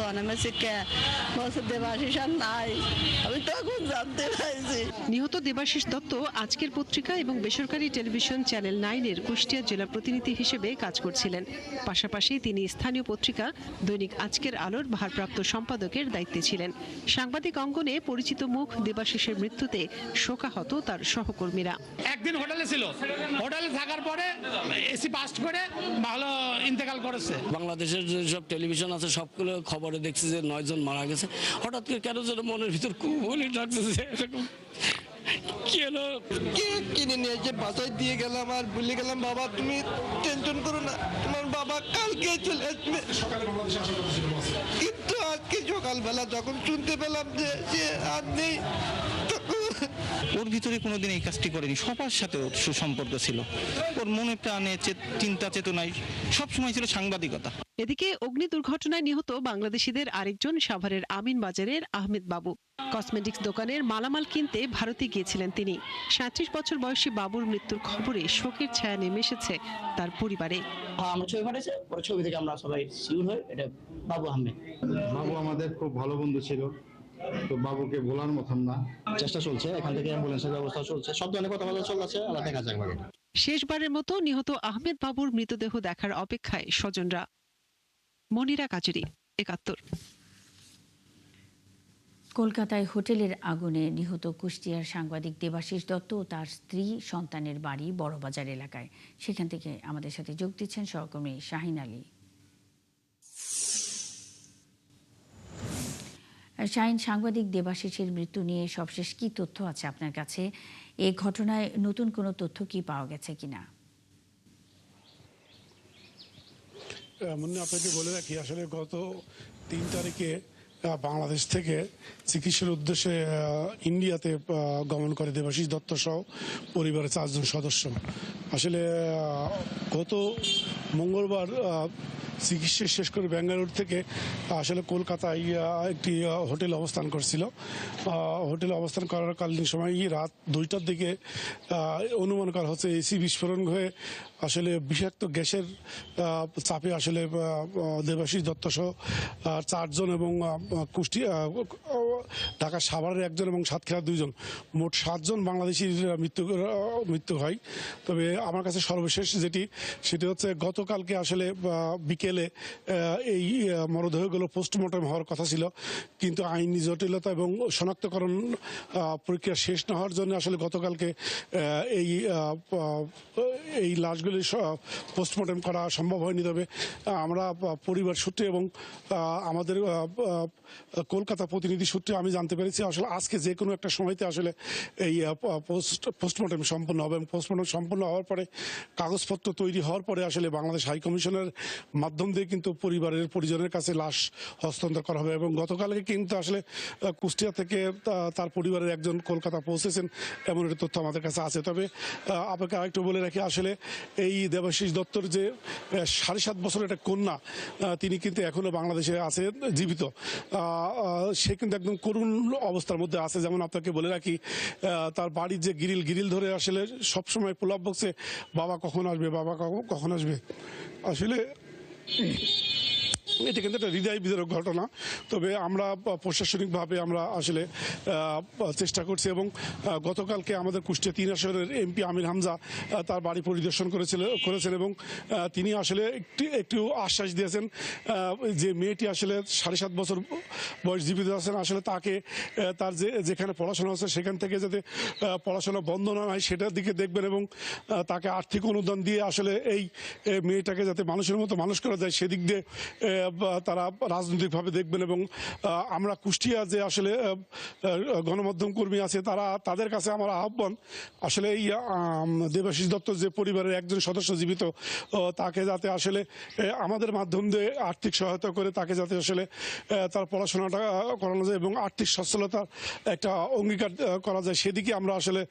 বলছে দেবাশিস আর নাই, আমি তখন জানতে পারছি। নিহত দেবাশিস দত্ত আজকের পত্রিকা এবং বেসরকারি টেলিভিশন চ্যানেল 9-এর কুষ্টিয়া জেলা প্রতিনিধি হিসেবে কাজ করছিলেন। পাশাপাশি তিনি স্থানীয় পত্রিকা দৈনিক আজকের আলোর ভারপ্রাপ্ত সম্পাদকের দায়িত্বে ছিলেন। সাংবাদিক অঙ্গনে পরিচিত মুখ দেবাশিসের মৃত্যুতে শোকাহত তার সহকর্মীরা। একদিন হোটেলে ছিল, হোটেলে থাকার পরে এসি পাস্ট করে ভালো ইন্তেকাল করেছে। বাংলাদেশের যেসব টেলিভিশন আছে সবগুলো খবরে দেখছি যে 9 জন মারা গেছে। হঠাৎ করে কেন যেন মনের ভিতর খুব বলি ডাকতেছে, এরকম কেন কিনে নিয়ে এসে বাসায় দিয়ে গেলাম আর বলে গেলাম বাবা তুমি টেনশন করো না, তোমার বাবা কালকে চলে আসবে। কিন্তু আজকে সকালবেলা যখন শুনতে পেলাম যে সে আর নেই, ওর ভিতরে কোনোদিন এই কাজটি করেনি, সবার সাথে ওর সুসম্পর্ক ছিল, ওর মনে প্রাণে চিন্তা চেতনায় সবসময় ছিল সাংবাদিকতা। এদিকে অগ্নি দুর্ঘটনায় নিহত বাংলাদেশিদের আরেকজন সাভারের আমিন বাজারের আহমেদ বাবু। কসমেটিক্স দোকানের মালামাল কিনতে ভারতে গিয়েছিলেন তিনি। 37 বছর বয়সী বাবুর মৃত্যুর খবরে শোকের ছায়া নেমে এসেছে তার পরিবারে। আমার ছবি পাঠিয়েছে, ওর ছবি থেকে আমরা সবাই শিওর হই এটা বাবু আহমেদ। বাবু আমাদের খুব ভালো বন্ধু ছিল, তো বাবুকে ভোলার মতন না। চেষ্টা চলছে, এখান থেকে অ্যাম্বুলেন্সের ব্যবস্থা চলছে, সব ধরনের কথাবার্তা চলছে, আল্লাহ দেখা যাক বাকিটা। শেষবারের মতো নিহত আহমেদ বাবুর মৃতদেহ দেখার অপেক্ষায় স্বজনরা। মনিরা কাজুরি, 71। কলকাতায় হোটেলের আগুনে নিহত কুষ্টিয়ার সাংবাদিক দেবাশিস দত্ত ও তার স্ত্রী সন্তানের বাড়ি বড়বাজার এলাকায়। সেখান থেকে আমাদের সাথে যোগ দিচ্ছেন সহকর্মী শাহিন আলী। শাহিন, সাংবাদিক দেবাশিসের মৃত্যু নিয়ে সবশেষ কি তথ্য আছে আপনার কাছে? এই ঘটনায় নতুন কোনো তথ্য কি পাওয়া গেছে কিনা? আপনাকে বলে রাখি, আসলে গত 3 তারিখে বাংলাদেশ থেকে চিকিৎসার উদ্দেশ্যে ইন্ডিয়াতে গমন করে দেবাশিস দত্ত সহ পরিবারের 4 জন সদস্য। আসলে গত মঙ্গলবার চিকিৎসা শেষ করে বেঙ্গালুরু থেকে আসলে কলকাতায় একটি হোটেলে অবস্থান করছিল। হোটেলে অবস্থান করার কালীন সময় রাত 2টার দিকে অনুমান করা হচ্ছে এসি বিস্ফোরণ হয়ে আসলে বিষাক্ত গ্যাসের চাপে আসলে দেবাশিস দত্ত সহ 4 জন এবং কুষ্টিয়া ঢাকা সাভারের 1 জন এবং সাতক্ষীরার 2 জন, মোট 7 জন বাংলাদেশির মৃত্যু হয়। তবে আমার কাছে সর্বশেষ সেটি হচ্ছে গতকালকে আসলে বিকেলে এই মরদেহগুলো পোস্টমর্টম হওয়ার কথা ছিল, কিন্তু আইনি জটিলতা এবং শনাক্তকরণ প্রক্রিয়া শেষ না হওয়ার জন্য আসলে গতকালকে এই লাশগুলি পোস্টমর্টম করা সম্ভব হয়নি। তবে আমরা পরিবার সূত্রে এবং আমাদের কলকাতা প্রতিনিধি সূত্রে আমি জানতে পেরেছি আসলে আজকে যে কোনো একটা সময়তে আসলে এই পোস্টমর্টম সম্পন্ন হবে এবং পোস্টমর্টম সম্পন্ন হওয়ার পরে কাগজপত্র তৈরি হওয়ার পরে আসলে বাংলাদেশ হাইকমিশনের মাধ্যম দিয়ে কিন্তু পরিবারের পরিজনের কাছে লাশ হস্তান্তর করা হবে। এবং গতকালকে কিন্তু আসলে কুষ্টিয়া থেকে তার পরিবারের 1 জন কলকাতা পৌঁছেছেন এমন একটা তথ্য আমাদের কাছে আছে। তবে আপনাকে আরেকটু বলে রাখি, আসলে এই দেবাশিস দত্তর যে 7.5 বছরের একটা কন্যা, তিনি কিন্তু এখনো বাংলাদেশে আছে জীবিত। সে কিন্তু একদম করুণ অবস্থার মধ্যে আছে। যেমন আপনাকে বলে রাখি, তার বাড়ির যে গ্রিল ধরে আসলে সবসময় পুল আপ বক্সে বাবা কখন আসবে, বাবা কখন আসবে। আসলে এটা কিন্তু একটা হৃদয় বিদারক ঘটনা। তবে আমরা প্রশাসনিকভাবে আমরা আসলে চেষ্টা করছি এবং গতকালকে আমাদের কুষ্টিয়া 3 আসনের এমপি আমির হামজা তার বাড়ি পরিদর্শন করেছেন এবং তিনি আসলে একটু আশ্বাস দিয়েছেন যে মেয়েটি আসলে 7.5 বছর বয়স জীবিত আছেন, আসলে তাকে তার যেখানে পড়াশোনা হচ্ছে সেখান থেকে যাতে পড়াশোনা বন্ধ না হয় সেটার দিকে দেখবেন এবং তাকে আর্থিক অনুদান দিয়ে আসলে এই মেয়েটাকে যাতে মানুষের মতো মানুষ করা যায় সেদিক দিয়ে তারা রাজনৈতিকভাবে দেখবেন এবং আমরা কুষ্টিয়া যে আসলে গণমাধ্যম কর্মী আছে তাদের কাছে আমার আহ্বান আসলে এই দেবাশিস দত্ত যে পরিবারের একজন সদস্য জীবিত তাকে যাতে আসলে আমাদের মাধ্যম দিয়ে আর্থিক সহায়তা করে তাকে যাতে আসলে তার পড়াশোনাটা করানো যায় এবং আর্থিক সচ্ছলতার একটা অঙ্গীকার করা যায় সেদিকে আমরা আসলে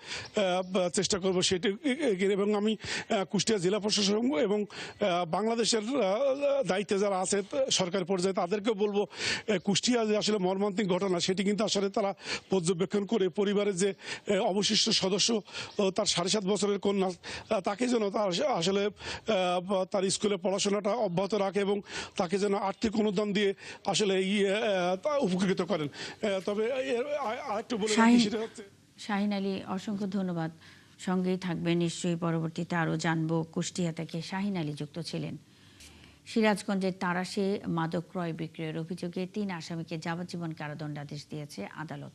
চেষ্টা করব সেটি। এবং আমি কুষ্টিয়া জেলা প্রশাসন এবং বাংলাদেশের দায়িত্বে যারা আছে সরকারি পর্যায়ে তাদেরকেও বলবো কুষ্টিয়া যে আসলে মর্মান্তিক ঘটনা সেটি কিন্তু আসলে তারা পর্যবেক্ষণ করে পরিবারের যে অবশিষ্ট সদস্য তার 7.5 বছরের কন্যা তাকে যেন তার আসলে তার স্কুলে পড়াশোনাটা অব্যাহত রাখে এবং তাকে যেন আর্থিক অনুদান দিয়ে আসলে উপকৃত করেন। তবে আরেকটু বলে সেটা হচ্ছে শাহিন আলী, অসংখ্য ধন্যবাদ। সঙ্গেই থাকবেন নিশ্চয়ই, পরবর্তীতে আরও জানবো। কুষ্টিয়া থেকে শাহিন আলী যুক্ত ছিলেন। সিরাজগঞ্জের তারাশে মাদক ক্রয় বিক্রয়ের অভিযোগে 3 আসামিকে যাবজ্জীবন কারাদণ্ডাদেশ দিয়েছে আদালত।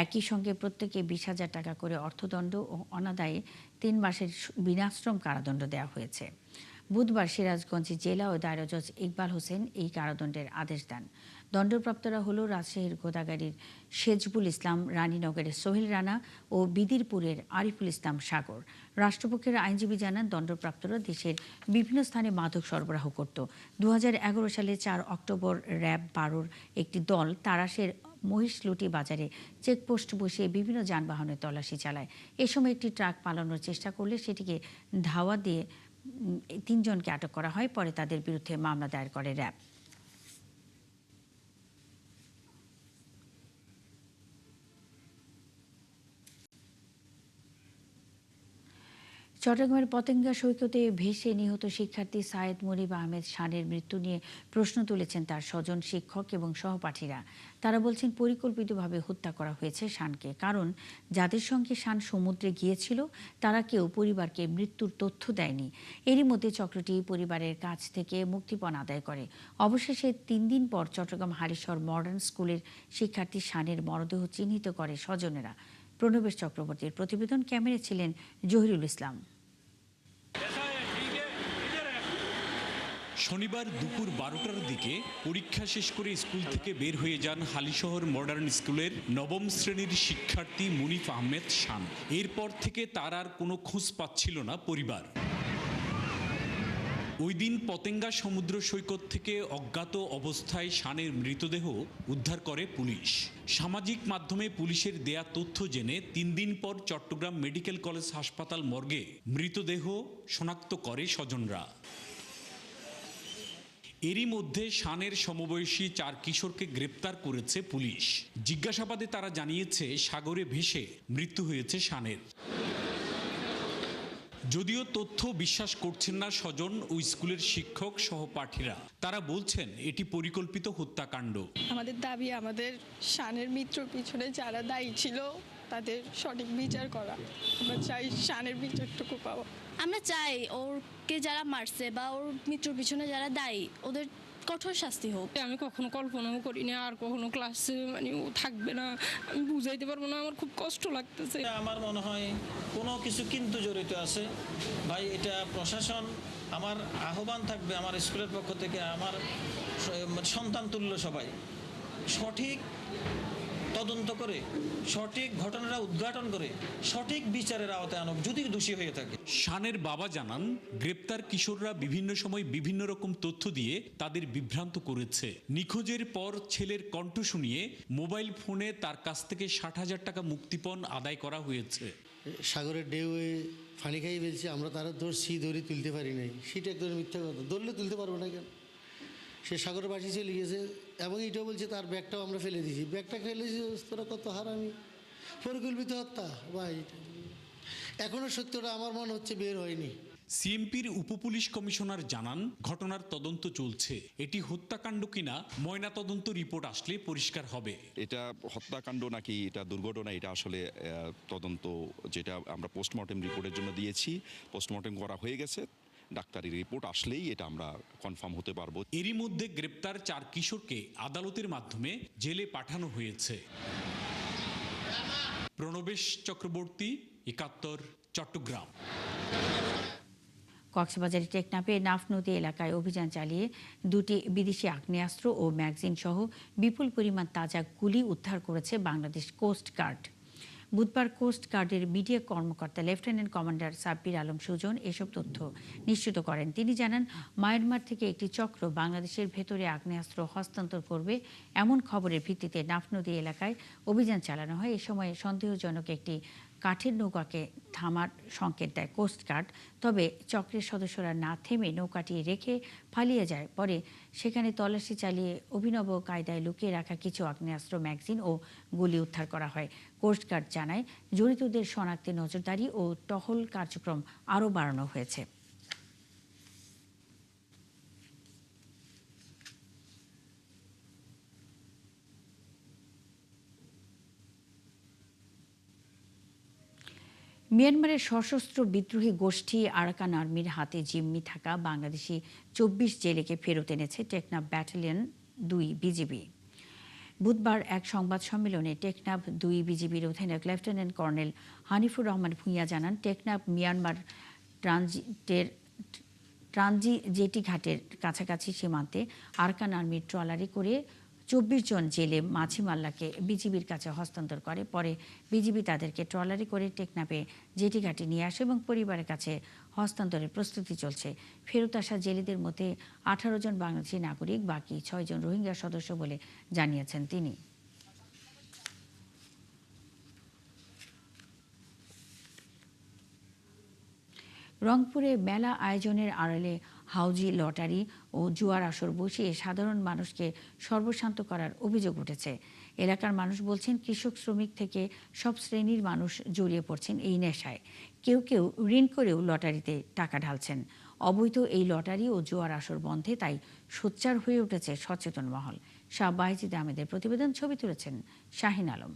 একই সঙ্গে প্রত্যেকে 20,000 টাকা করে অর্থদণ্ড ও অনাদায়ে 3 মাসের বিনাশ্রম কারাদণ্ড দেওয়া হয়েছে। বুধবার সিরাজগঞ্জ জেলা ও দায়রা জজ ইকবাল হোসেন এই কারাদণ্ডের আদেশ দেন। দণ্ডপ্রাপ্তরা হল রাজশাহীর গোদাগাড়ির সেজবুল ইসলাম, রানীনগরের সোহেল রানা ও বিদিরপুরের আরিফুল ইসলাম সাগর। রাষ্ট্রপক্ষের আইনজীবী জানান, দণ্ডপ্রাপ্তরা দেশের বিভিন্ন স্থানে মাদক সরবরাহ করত। 2011 সালে 4 অক্টোবর র্যাব 12-র একটি দল তারাশের মহিষলুটি বাজারে চেকপোস্ট বসিয়ে বিভিন্ন যানবাহনে তল্লাশি চালায়। এ সময় একটি ট্রাক পালানোর চেষ্টা করলে সেটিকে ধাওয়া দিয়ে 3 জনকে আটক করা হয়। পরে তাদের বিরুদ্ধে মামলা দায়ের করে র্যাব। চট্টগ্রামের পতেঙ্গা সৈকতে ভেসে নিহত শিক্ষার্থী সায়েদ মুনিব আহমেদ শানের মৃত্যু নিয়ে প্রশ্ন তুলেছেন তার স্বজন, শিক্ষক এবং সহপাঠীরা। তারা বলছেন পরিকল্পিতভাবে হত্যা করা হয়েছে শানকে, কারণ যাদের সঙ্গে শান সমুদ্রে গিয়েছিল তারা কেউ পরিবারকে মৃত্যুর তথ্য দেয়নি। এরই মধ্যে চক্রটি পরিবারের কাছ থেকে মুক্তিপণ আদায় করে। অবশেষে 3 দিন পর চট্টগ্রাম হালিশহর মডার্ন স্কুলের শিক্ষার্থী শানের মরদেহ চিহ্নিত করে স্বজনেরা। প্রণবেশ চক্রবর্তীর প্রতিবেদন, ক্যামেরায় ছিলেন জহিরুল ইসলাম। শনিবার দুপুর 12টার দিকে পরীক্ষা শেষ করে স্কুল থেকে বের হয়ে যান হালিশহর মডার্ন স্কুলের 9ম শ্রেণীর শিক্ষার্থী মুনিফ আহমেদ শান। এরপর থেকে তার আর কোনো খোঁজ পাচ্ছিল না পরিবার। ওই দিন পতেঙ্গা সমুদ্র সৈকত থেকে অজ্ঞাত অবস্থায় শানের মৃতদেহ উদ্ধার করে পুলিশ। সামাজিক মাধ্যমে পুলিশের দেয়া তথ্য জেনে 3 দিন পর চট্টগ্রাম মেডিকেল কলেজ হাসপাতাল মর্গে মৃতদেহ শনাক্ত করে স্বজনরা। এরই মধ্যে শানের সমবয়সী 4 কিশোরকে গ্রেপ্তার করেছে পুলিশ। জিজ্ঞাসাবাদে তারা জানিয়েছে সাগরে ভেসে মৃত্যু হয়েছে শানের। যদিও তথ্য বিশ্বাস করছেন না স্বজন ও স্কুলের শিক্ষক সহপাঠীরা। তারা বলছেন এটি পরিকল্পিত হত্যাকাণ্ড। আমাদের দাবি, আমাদের শানের মৃত্যুর পিছনে যারা দায়ী ছিল তাদের সঠিক বিচার করা। আমরা চাই শানের বিচারটুকু পাওয়া। আমরা চাই ওরকে যারা মারছে বা ওর মৃত্যুর পিছনে যারা দায়ী ওদের কঠোর শাস্তি হোক। আমি কখনো কল্পনাও করিনি আর কখনো ক্লাসে ও থাকবে না, আমি বুঝাইতে পারবো না, আমার খুব কষ্ট লাগতেছে। আমার মনে হয় কোনো কিছু কিন্তু জড়িত আছে ভাই। এটা প্রশাসন, আমার আহ্বান থাকবে আমার স্কুলের পক্ষ থেকে, আমার সন্তান তুল্য সবাই সঠিক তদন্ত করে সঠিক ঘটনাটা উদ্ঘাটন করে সঠিক বিচারের আওতায় আনুক যদি দোষী হয়ে থাকে। শানের বাবা জানান, গ্রেপ্তার কিশোররা বিভিন্ন সময় বিভিন্ন রকম তথ্য দিয়ে তাদের বিভ্রান্ত করেছে। নিখোঁজের পর ছেলের কণ্ঠ শুনিয়ে মোবাইল ফোনে তার কাছ থেকে 60,000 টাকা মুক্তিপণ আদায় করা হয়েছে। সাগরের ঢেউয়ে ফানি খাই ফেলছে, আমরা তারা ধরছি, ধরে তুলতে পারি নাই, সেটা একদম মিথ্যা কথা। ধরলে তুলতে পারবো না কেন? সে সাগরের বাসি চলে গেছে এবং এটাও বলছে তার ব্যাগটাও আমরা ফেলে দিয়েছি। ব্যাগটা ফেলে দিয়েছি, তোরা কত হারামি, পরিকল্পিত হত্যা ভাই। এখনো সত্যটা আমার মনে হচ্ছে বের হয়নি। সিএমপির উপপুলিশ কমিশনার জানান, ঘটনার তদন্ত চলছে। এটি হত্যাকাণ্ড কিনা ময়না তদন্ত রিপোর্ট আসলে পরিষ্কার হবে। এটা হত্যাকাণ্ড নাকি এটা দুর্ঘটনা, এটা আসলে তদন্ত, যেটা আমরা পোস্টমর্টেম রিপোর্টের জন্য দিয়েছি, পোস্টমর্টেম করা হয়ে গেছে। ডাক্তারি রিপোর্ট আসলেই এটা আমরা কনফার্ম হতে পারবো। এরই মধ্যে গ্রেপ্তার 4 কিশোরকে আদালতের মাধ্যমে জেলে পাঠানো হয়েছে। প্রণবেশ চক্রবর্তী, 71, চট্টগ্রাম। কক্সবাজারের টেকনাফে নাফ নদী এলাকায় অভিযান চালিয়ে 2টি বিদেশি আগ্নেয়াস্ত্র ও ম্যাগাজিন সহ বিপুল পরিমাণ তাজা গুলি উদ্ধার করেছে বাংলাদেশ কোস্ট গার্ড। বুধবার কোস্ট গার্ডের মিডিয়া কর্মকর্তা লেফটেন্যান্ট কমান্ডার সাব্বির আলম সুজন এসব তথ্য নিশ্চিত করেন। তিনি জানান, মায়ানমার থেকে একটি চক্র বাংলাদেশের ভেতরে আগ্নেয়াস্ত্র হস্তান্তর করবে এমন খবরের ভিত্তিতে নাফ নদী এলাকায় অভিযান চালানো হয়। এ সময় সন্দেহজনক একটি কাঠের নৌকাকে থামার সংকেত দেয় কোস্ট গার্ড। তবে চক্রের সদস্যরা না থেমে নৌকাটি রেখে পালিয়ে যায়। পরে সেখানে তল্লাশি চালিয়ে অভিনব কায়দায় লুকিয়ে রাখা কিছু আগ্নেয়াস্ত্র, ম্যাগাজিন ও গুলি উদ্ধার করা হয়। কোস্ট গার্ড জানায়, জড়িতদের শনাক্তে নজরদারি ও টহল কার্যক্রম আরও বাড়ানো হয়েছে। মিয়ানমারের সশস্ত্র বিদ্রোহী গোষ্ঠী আরাকান আর্মির হাতে জিম্মি থাকা বাংলাদেশি 24 জেলেকে ফেরত এনেছে টেকনাফ ব্যাটালিয়ন 2 বিজিবি। বুধবার এক সংবাদ সম্মেলনে টেকনাফ 2 বিজিবির অধিনায়ক লেফটেন্যান্ট কর্নেল হানিফুর রহমান ভূঁইয়া জানান, টেকনাফ মিয়ানমার ট্রানজি জেটি ঘাটের কাছাকাছি সীমান্তে আরাকান আর্মির ট্রলারে করে 24 জন জেলে মাঝিমাল্লাকে বিজিবির কাছে হস্তান্তর করে। পরে বিজিবি তাদেরকে ট্রলারে করে টেকনাফে জেটি ঘাটে নিয়ে আসে এবং পরিবারের কাছে হস্তান্তরের প্রস্তুতি চলছে। ফেরত আসা জেলেদের মধ্যে 18 জন বাংলাদেশি নাগরিক, বাকি 6 জন রোহিঙ্গা সদস্য বলে জানিয়েছেন তিনি। রংপুরে মেলা আয়োজনের আড়ালে হাউজি লটারি ও জুয়ার আসর বসিয়ে সাধারণ মানুষকে সর্বশান্ত করার অভিযোগ উঠেছে। এলাকার মানুষ বলছেন, কৃষক, শ্রমিক থেকে সব শ্রেণীর মানুষ জড়িয়ে পড়ছেন এই নেশায়। কেউ কেউ ঋণ করেও লটারিতে টাকা ঢালছেন। অবৈধ এই লটারি ও জুয়ার আসর বন্ধে তাই সোচ্চার হয়ে উঠেছে সচেতন মহল। শাহ বাহিজিদ আহমেদের প্রতিবেদন, ছবি তুলেছেন শাহিন আলম।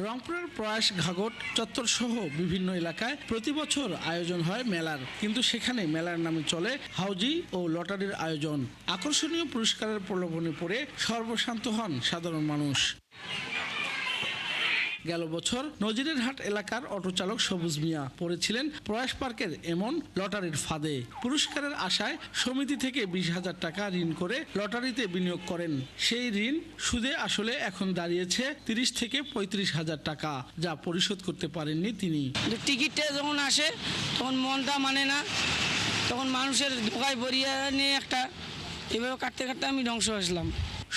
রংপুরের প্রয়াস ঘাগট চত্বর সহ বিভিন্ন এলাকায় প্রতি বছর আয়োজন হয় মেলার, কিন্তু সেখানে মেলার নামে চলে হাউজি ও লটারির আয়োজন। আকর্ষণীয় পুরস্কারের প্রলোভনে পড়ে সর্বশান্ত হন সাধারণ মানুষ। গেল বছর নজিরের হাট এলাকার অটোচালক সবুজ মিয়া পড়েছিলেন প্রয়াস পার্কের এমন লটারির ফাঁদে। পুরস্কারের আশায় সমিতি থেকে 20,000 টাকা ঋণ করে লটারিতে বিনিয়োগ করেন। সেই ঋণ সুদে আসলে এখন দাঁড়িয়েছে 30 থেকে 35,000 টাকা, যা পরিশোধ করতে পারেননি তিনি। টিকিটটা যখন আসে তখন মনটা মানে না, তখন মানুষের ধোকায় বরিয়া নিয়ে একটা এভাবে কাটতে কাটতে আমি ধ্বংস হয়েছিলাম।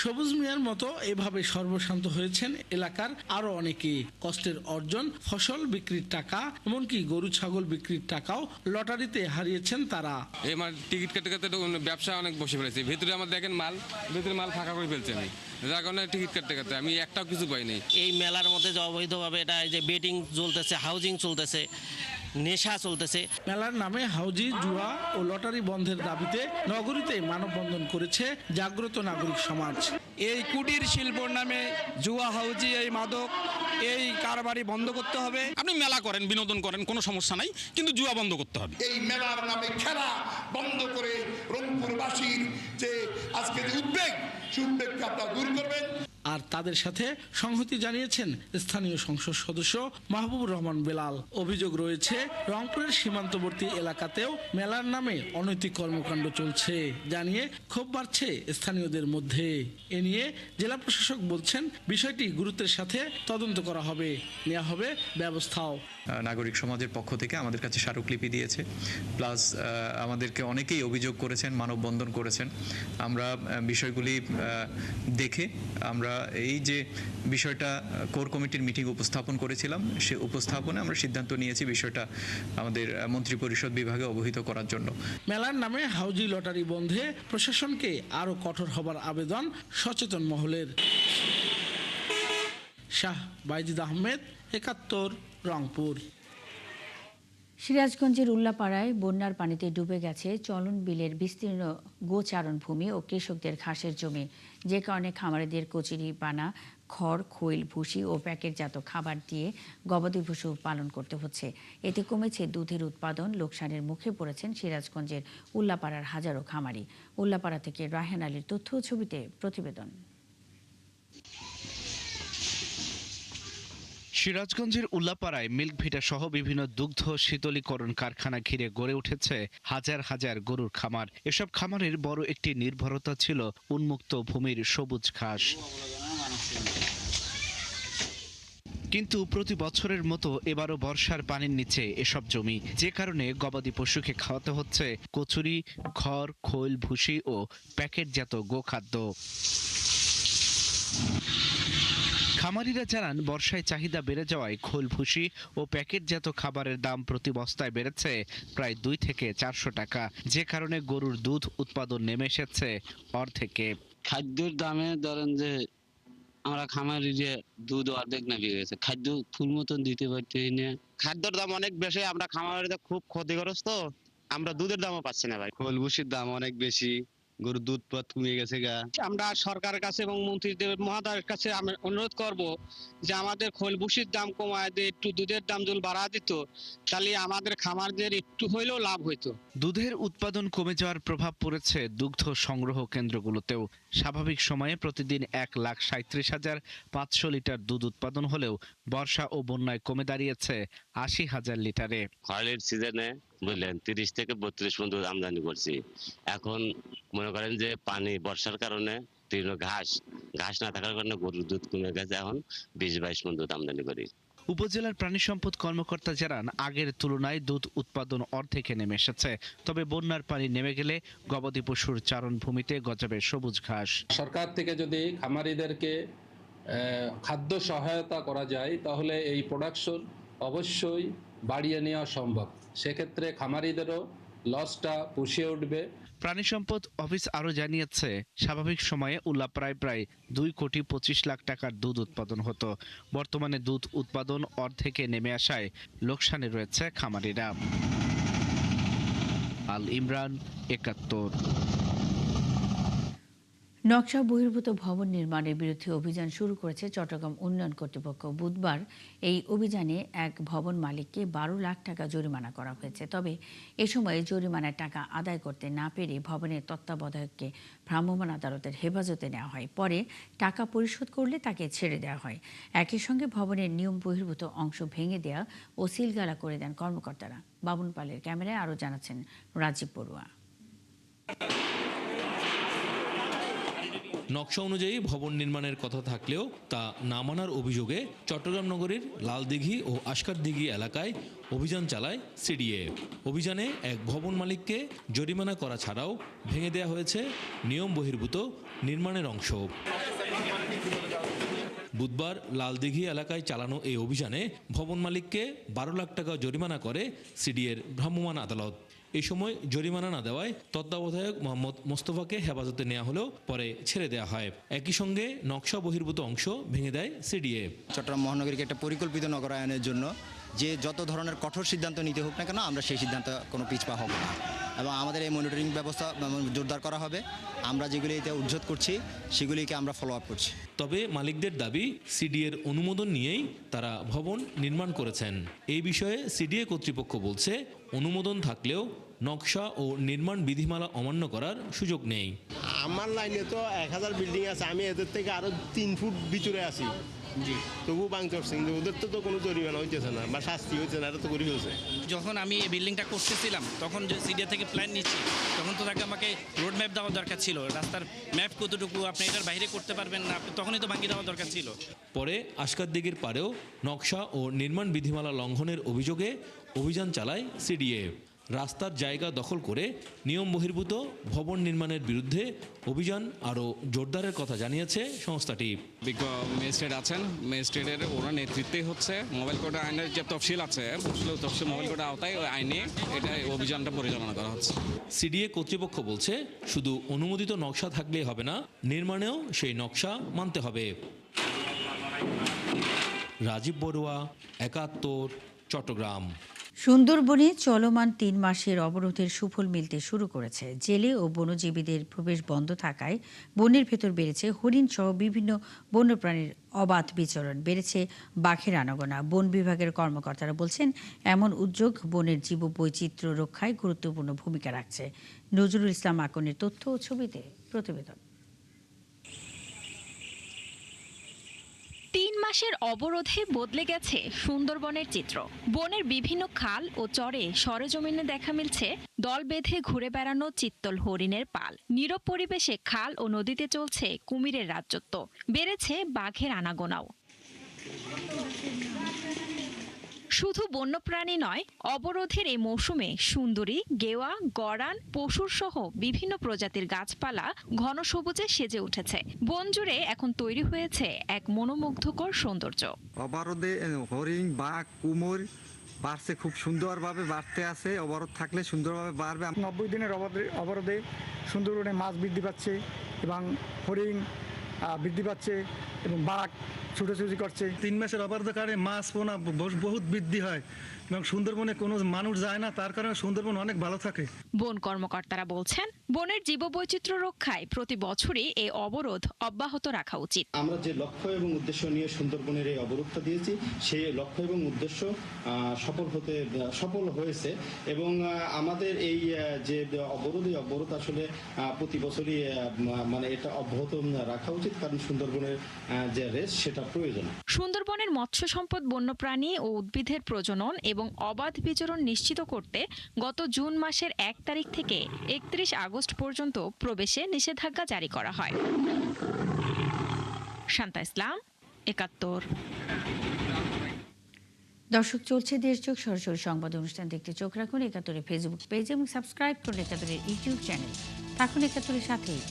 সবুজ মিয়ার মতো এভাবে সর্বশান্ত হয়েছেন এলাকার আরো অনেকে। কষ্টের অর্জন ফসল বিক্রির টাকা, এমনকি গরু ছাগল বিক্রির টাকাও লটারিতে হারিয়েছেন তারা। এই টিকিট কাটতে কাটতে ব্যবসা অনেক বসে ফেলেছে। ভেতরে আমার দেখেন ভেতরে মাল ফাঁকা করে ফেলছে। আমি যার কারণে টিকিট কাটতে কাটতে আমি একটাও কিছু পাইনি। এই মেলার মধ্যে যে অবৈধভাবে এটা যে বেটিং চলতেছে, হাউজিং চলতেছে, নেশা চলতেছে। মেলার নামে হাউজি, জুয়া ও লটারি বন্ধের দাবিতে নগরীতে মানববন্ধন করেছে জাগ্রত নাগরিক সমাজ। এই কুটির শিল্পর নামে জুয়া, হাউজি, এই মাদক, এই কারবারি বন্ধ করতে হবে। আপনি মেলা করেন, বিনোদন করেন, কোনো সমস্যা নাই, কিন্তু জুয়া বন্ধ করতে হবে। এই মেলার নামে খেলা বন্ধ করে রংপুরবাসীর যে আজকে যে উদ্বেগ, সেই উদ্বেগকে আপনারা দূর করবেন। আর তাদের সাথে সংহতি জানিয়েছেন স্থানীয় সংসদ সদস্য মাহবুবুর রহমান বেলাল। অভিযোগ রয়েছে, রংপুরের সীমান্তবর্তী এলাকাতেও মেলার নামে অনৈতিক কর্মকাণ্ড চলছে জানিয়ে ক্ষোভ বাড়ছে স্থানীয়দের মধ্যে। এ নিয়ে জেলা প্রশাসক বলছেন, বিষয়টি গুরুত্বের সাথে তদন্ত করা হবে, নেওয়া হবে ব্যবস্থাও। নাগরিক সমাজের পক্ষ থেকে আমাদের কাছে স্মারকলিপি দিয়েছে, প্লাস আমাদেরকে অনেকেই অভিযোগ করেছেন, মানববন্ধন করেছেন। আমরা বিষয়গুলি দেখে আমরা এই যে বিষয়টা কোর কমিটির মিটিং উপস্থাপন করেছিলাম, সে উপস্থাপনে আমরা সিদ্ধান্ত নিয়েছি বিষয়টা আমাদের মন্ত্রী পরিষদ বিভাগে অবহিত করার জন্য। মেলার নামে হাউজি লটারি বন্ধে প্রশাসনকে আরো কঠোর হবার আবেদন সচেতন মহলের। শাহ বাইজিদ আহমেদ, 71, রংপুর। সিরাজগঞ্জের উল্লাপাড়ায় বন্যার পানিতে ডুবে গেছে চলন বিলের বিস্তীর্ণ গোচারণ ভূমি ও কৃষকদের ঘাসের জমি, যে কারণে খামারিদের কচুরি পানা, খড়, খৈল, ভুসি ও প্যাকেটজাত খাবার দিয়ে গবাদি পশু পালন করতে হচ্ছে। এতে কমেছে দুধের উৎপাদন। লোকসানের মুখে পড়েছেন সিরাজগঞ্জের উল্লাপাড়ার হাজারো খামারি। উল্লাপাড়া থেকে রায়হান আলীর তথ্য ছবিতে প্রতিবেদন। সিরাজগঞ্জের উল্লাপাড়ায় মিল্ক ভিটা সহ বিভিন্ন দুগ্ধ শীতলীকরণ কারখানা ঘিরে গড়ে উঠেছে হাজার হাজার গরুর খামার। এসব খামারের বড় একটি নির্ভরতা ছিল উন্মুক্ত ভূমির সবুজ ঘাস। কিন্তু প্রতি বছরের মতো এবারও বর্ষার পানির নিচে এসব জমি, যে কারণে গবাদি পশুকে খাওয়াতে হচ্ছে কচুরি, খড়, খৈল, ভুসি ও প্যাকেটজাত গোখাদ্য। খামারিরা জানান, বর্ষায় চাহিদা বেড়ে যাওয়ায় খোল, ভুসি ও প্যাকেটজাত খাবারের দাম প্রতি বস্তায় বেড়েছে প্রায় 2 থেকে 400 টাকা, যে কারণে গরুর দুধ উৎপাদন নেমে এসেছে অর্ধেকে। খাদ্যের দামে ধরেন যে আমরা খামারি যে দুধ অর্ধেক নামিয়ে গেছে, খাদ্য ফুল মতন দিতে পারছি না। খাদ্যের দাম অনেক বেশি, আমরা খামারিদের খুব ক্ষতিগ্রস্ত। আমরা দুধের দামও পাচ্ছি না ভাই। খোল ভুসির দাম অনেক বেশি, গরুর দুধ পাত কমে গেছে গা। আমরা সরকারের কাছে এবং মন্ত্রীদের মহোদয়ের কাছে আমি অনুরোধ করব যে আমাদের খোল ভুসির দাম কমায় দিয়ে একটু দুধের দাম যদি বাড়া দিত, তাহলে আমাদের খামারদের একটু হইলেও লাভ হইতো। দুধের উৎপাদন কমে যাওয়ার প্রভাব পড়েছে দুগ্ধ সংগ্রহ কেন্দ্রগুলোতেও। স্বাভাবিক সময়ে প্রতিদিন 1,37,500 লিটার দুধ উৎপাদন হলেও বর্ষা ও বন্যায় কমে দাঁড়িয়েছে 80,000 লিটারে। খরালির সিজনে বুঝলেন 30 থেকে 32 মণ দুধ আমদানি করছি। এখন মনে করেন যে পানি বর্ষার কারণে ঘাস না থাকার কারণে গরুর দুধ কমে গেছে, এখন 20-22 মণ দুধ আমদানি করি। উপজেলার প্রাণী সম্পদ কর্মকর্তা জানান, আগের তুলনায় দুধ উৎপাদন অর্ধেকে নেমে এসেছে। তবে বন্যার পানি নেমে গেলে গবাদি পশুর চারণ ভূমিতে গজাবে সবুজ ঘাস। সরকার থেকে যদি খামারিদেরকে খাদ্য সহায়তা করা যায়, তাহলে এই প্রোডাকশন অবশ্যই বাড়িয়ে নেওয়া সম্ভব। সেক্ষেত্রে খামারিদেরও লসটা পুষিয়ে উঠবে। প্রাণী সম্পদ অফিস আরও জানিয়েছে, স্বাভাবিক সময়ে উল্লাপাড়ায় প্রায় 2,25 লাখ টাকার দুধ উৎপাদন হতো। বর্তমানে দুধ উৎপাদন অর্ধেকে নেমে আসায় লোকসানে রয়েছে খামারিরা। আল ইমরান, 71। নকশা বহির্ভূত ভবন নির্মাণের বিরুদ্ধে অভিযান শুরু করেছে চট্টগ্রাম উন্নয়ন কর্তৃপক্ষ। বুধবার এই অভিযানে এক ভবন মালিককে 12 লাখ টাকা জরিমানা করা হয়েছে। তবে এ সময় জরিমানার টাকা আদায় করতে না পেরে ভবনের তত্ত্বাবধায়ককে ভ্রাম্যমাণ আদালতের হেফাজতে নেওয়া হয়। পরে টাকা পরিশোধ করলে তাকে ছেড়ে দেওয়া হয়। একই সঙ্গে ভবনের নিয়ম বহির্ভূত অংশ ভেঙে দেওয়া ও সিলগালা করে দেন কর্মকর্তারা। বাবুন পালের ক্যামেরায় আরও জানাচ্ছেন রাজীব বড়ুয়া। নকশা অনুযায়ী ভবন নির্মাণের কথা থাকলেও তা না মানার অভিযোগে চট্টগ্রাম নগরীর লালদিঘি ও আশকারদিঘি এলাকায় অভিযান চালায় সিডিএ। অভিযানে এক ভবন মালিককে জরিমানা করা ছাড়াও ভেঙে দেওয়া হয়েছে নিয়ম বহির্ভূত নির্মাণের অংশ। বুধবার লালদিঘি এলাকায় চালানো এই অভিযানে ভবন মালিককে 12 লাখ টাকা জরিমানা করে সিডিএর ভ্রাম্যমাণ আদালত। এই সময় জরিমানা না দেওয়ায় তত্ত্বাবধায়ক মোহাম্মদ মোস্তফাকে হেফাজতে নেওয়া হলেও পরে ছেড়ে দেওয়া হয়। একই সঙ্গে নকশা বহির্ভূত অংশ ভেঙে দেয় সিডিএ। চট্টগ্রাম মহানগরীকে একটা পরিকল্পিত নগরায়নের জন্য যে যত ধরনের কঠোর সিদ্ধান্ত নিতে হোক না কেন, আমরা সেই সিদ্ধান্ত কোনো পিছপা হব না এবং আমাদের এই মনিটরিং ব্যবস্থা জোরদার করা হবে। আমরা যেগুলি এতে উজ্জ্বল করছি সেগুলিকে আমরা ফলো আপ করছি। তবে মালিকদের দাবি, সিডিএর অনুমোদন নিয়েই তারা ভবন নির্মাণ করেছেন। এই বিষয়ে সিডিএ কর্তৃপক্ষ বলছে, অনুমোদন থাকলেও নকশা ও নির্মাণ বিধিমালা অমান্য করার সুযোগ নেই। আমার লাইনে তো 1000 বিল্ডিং আছে, আমি এদের থেকে আরো 3 ফুট ভিতরে আছি, তবু ভাঙতে পারছি, কিন্তু ওদের তো কোনো জরিমানা হইতেছে না বা শাস্তি হইতেছে না, এটা তো করে ফেলছে। যখন আমি এই বিল্ডিংটা করতেছিলাম তখন যে সিডিএ থেকে প্ল্যান নিচ্ছি, তখন তো তাকে আমাকে রোড ম্যাপ দেওয়া দরকার ছিল, রাস্তার ম্যাপ কতটুকু আপনি এটার বাইরে করতে পারবেন না, তখনই তো ভাঙিয়ে দেওয়া দরকার ছিল। পরে আশকারদিঘির পারেও নকশা ও নির্মাণ বিধিমালা লঙ্ঘনের অভিযোগে অভিযান চালায় সিডিএ। রাস্তার জায়গা দখল করে নিয়ম বহির্ভূত ভবন নির্মাণের বিরুদ্ধে অভিযান আরও জোরদারের কথা জানিয়েছে সংস্থাটি। বিজ্ঞ ম্যাজিস্ট্রেট আছেন, ম্যাজিস্ট্রেটের ওরা নেতৃত্বে হচ্ছে মোবাইল কোড আইনের যে তফসিল আছে, তফসিল মোবাইল কোড আওতায় ওই আইনে এটা অভিযানটা পরিচালনা করা হচ্ছে। সিডিএ কর্তৃপক্ষ বলছে, শুধু অনুমোদিত নকশা থাকলেই হবে না, নির্মাণেও সেই নকশা মানতে হবে। রাজীব বড়ুয়া, 71, চট্টগ্রাম। সুন্দরবনে চলমান 3 মাসের অবরোধের সুফল মিলতে শুরু করেছে। জেলে ও বনজীবীদের প্রবেশ বন্ধ থাকায় বনের ভেতর বেড়েছে হরিণ সহ বিভিন্ন বন্যপ্রাণীর অবাধ বিচরণ, বেড়েছে বাঘের আনাগোনা। বন বিভাগের কর্মকর্তারা বলছেন, এমন উদ্যোগ বনের জীববৈচিত্র্য রক্ষায় গুরুত্বপূর্ণ ভূমিকা রাখছে। নজরুল ইসলাম আকনের তথ্য ও ছবিতে প্রতিবেদন। 3 মাসের অবরোধে বদলে গেছে সুন্দরবনের চিত্র। বনের বিভিন্ন খাল ও চরে সরেজমিনে দেখা মিলছে দল বেঁধে ঘুরে বেড়ানো চিত্তল হরিণের পাল। নীরব পরিবেশে খাল ও নদীতে চলছে কুমিরের রাজত্ব, বেড়েছে বাঘের আনাগোনাও। শুধু বন্যপ্রাণী নয়, অবরোধের এই মৌসুমে সুন্দরী, গেওয়া, গড়ান, পশুর সহ বিভিন্ন প্রজাতির গাছপালা ঘন সবুজে সেজে উঠেছে। বন জুড়ে এখন তৈরি হয়েছে এক মনোমুগ্ধকর সৌন্দর্য। অবরোধে হরিণ, বাঘ, কুমির বাড়ছে, খুব সুন্দরভাবে বাড়তে আছে। অবরোধ থাকলে সুন্দরভাবে বাড়বে। 90 দিনের অবরোধে সুন্দরবনে মাছ বৃদ্ধি পাচ্ছে এবং হরিণ বৃদ্ধি পাচ্ছে এবং বাঘ ছুটোছুটি করছে। 3 মাসের অবরোধের কারণে মাছ পোনা বহুত বৃদ্ধি হয় এবং সুন্দরবনে কোনো মানুষ যায় না, তার কারণে সুন্দরবন অনেক ভালো থাকে। বন কর্মকর্তারা বলছেন, বনের জীববৈচিত্র্য রক্ষায় প্রতি বছরই এই অবরোধ অব্যাহত রাখা উচিত। আমরা যে লক্ষ্য এবং উদ্দেশ্য নিয়ে সুন্দরবনের এই অবরোধটা দিয়েছি, সেই লক্ষ্য এবং উদ্দেশ্য সফল হয়েছে এবং আমাদের এই যে অবরোধ আসলে প্রতি বছরই মানে এটা অব্যাহত রাখা উচিত, কারণ সুন্দরবনের যে রেস সেটা প্রয়োজন। সুন্দরবনের মৎস্য সম্পদ, বন্যপ্রাণী ও উদ্ভিদের প্রজনন এবং অবাধ বিচরণ নিশ্চিত করতে গত জুন মাসের 1 তারিখ থেকে 31 আগস্ট পর্যন্ত প্রবেশে নিষেধাজ্ঞা জারি করা হয়। শান্তা ইসলাম, 71। দর্শক, চলছে দেশযোগ সরাসরি সংবাদ অনুষ্ঠান দেখতে চোখ রাখুন 71 ফেসবুক পেজ এবং সাবস্ক্রাইব করুন 71 ইউটিউব চ্যানেল। থাকুন 71 সাথেই।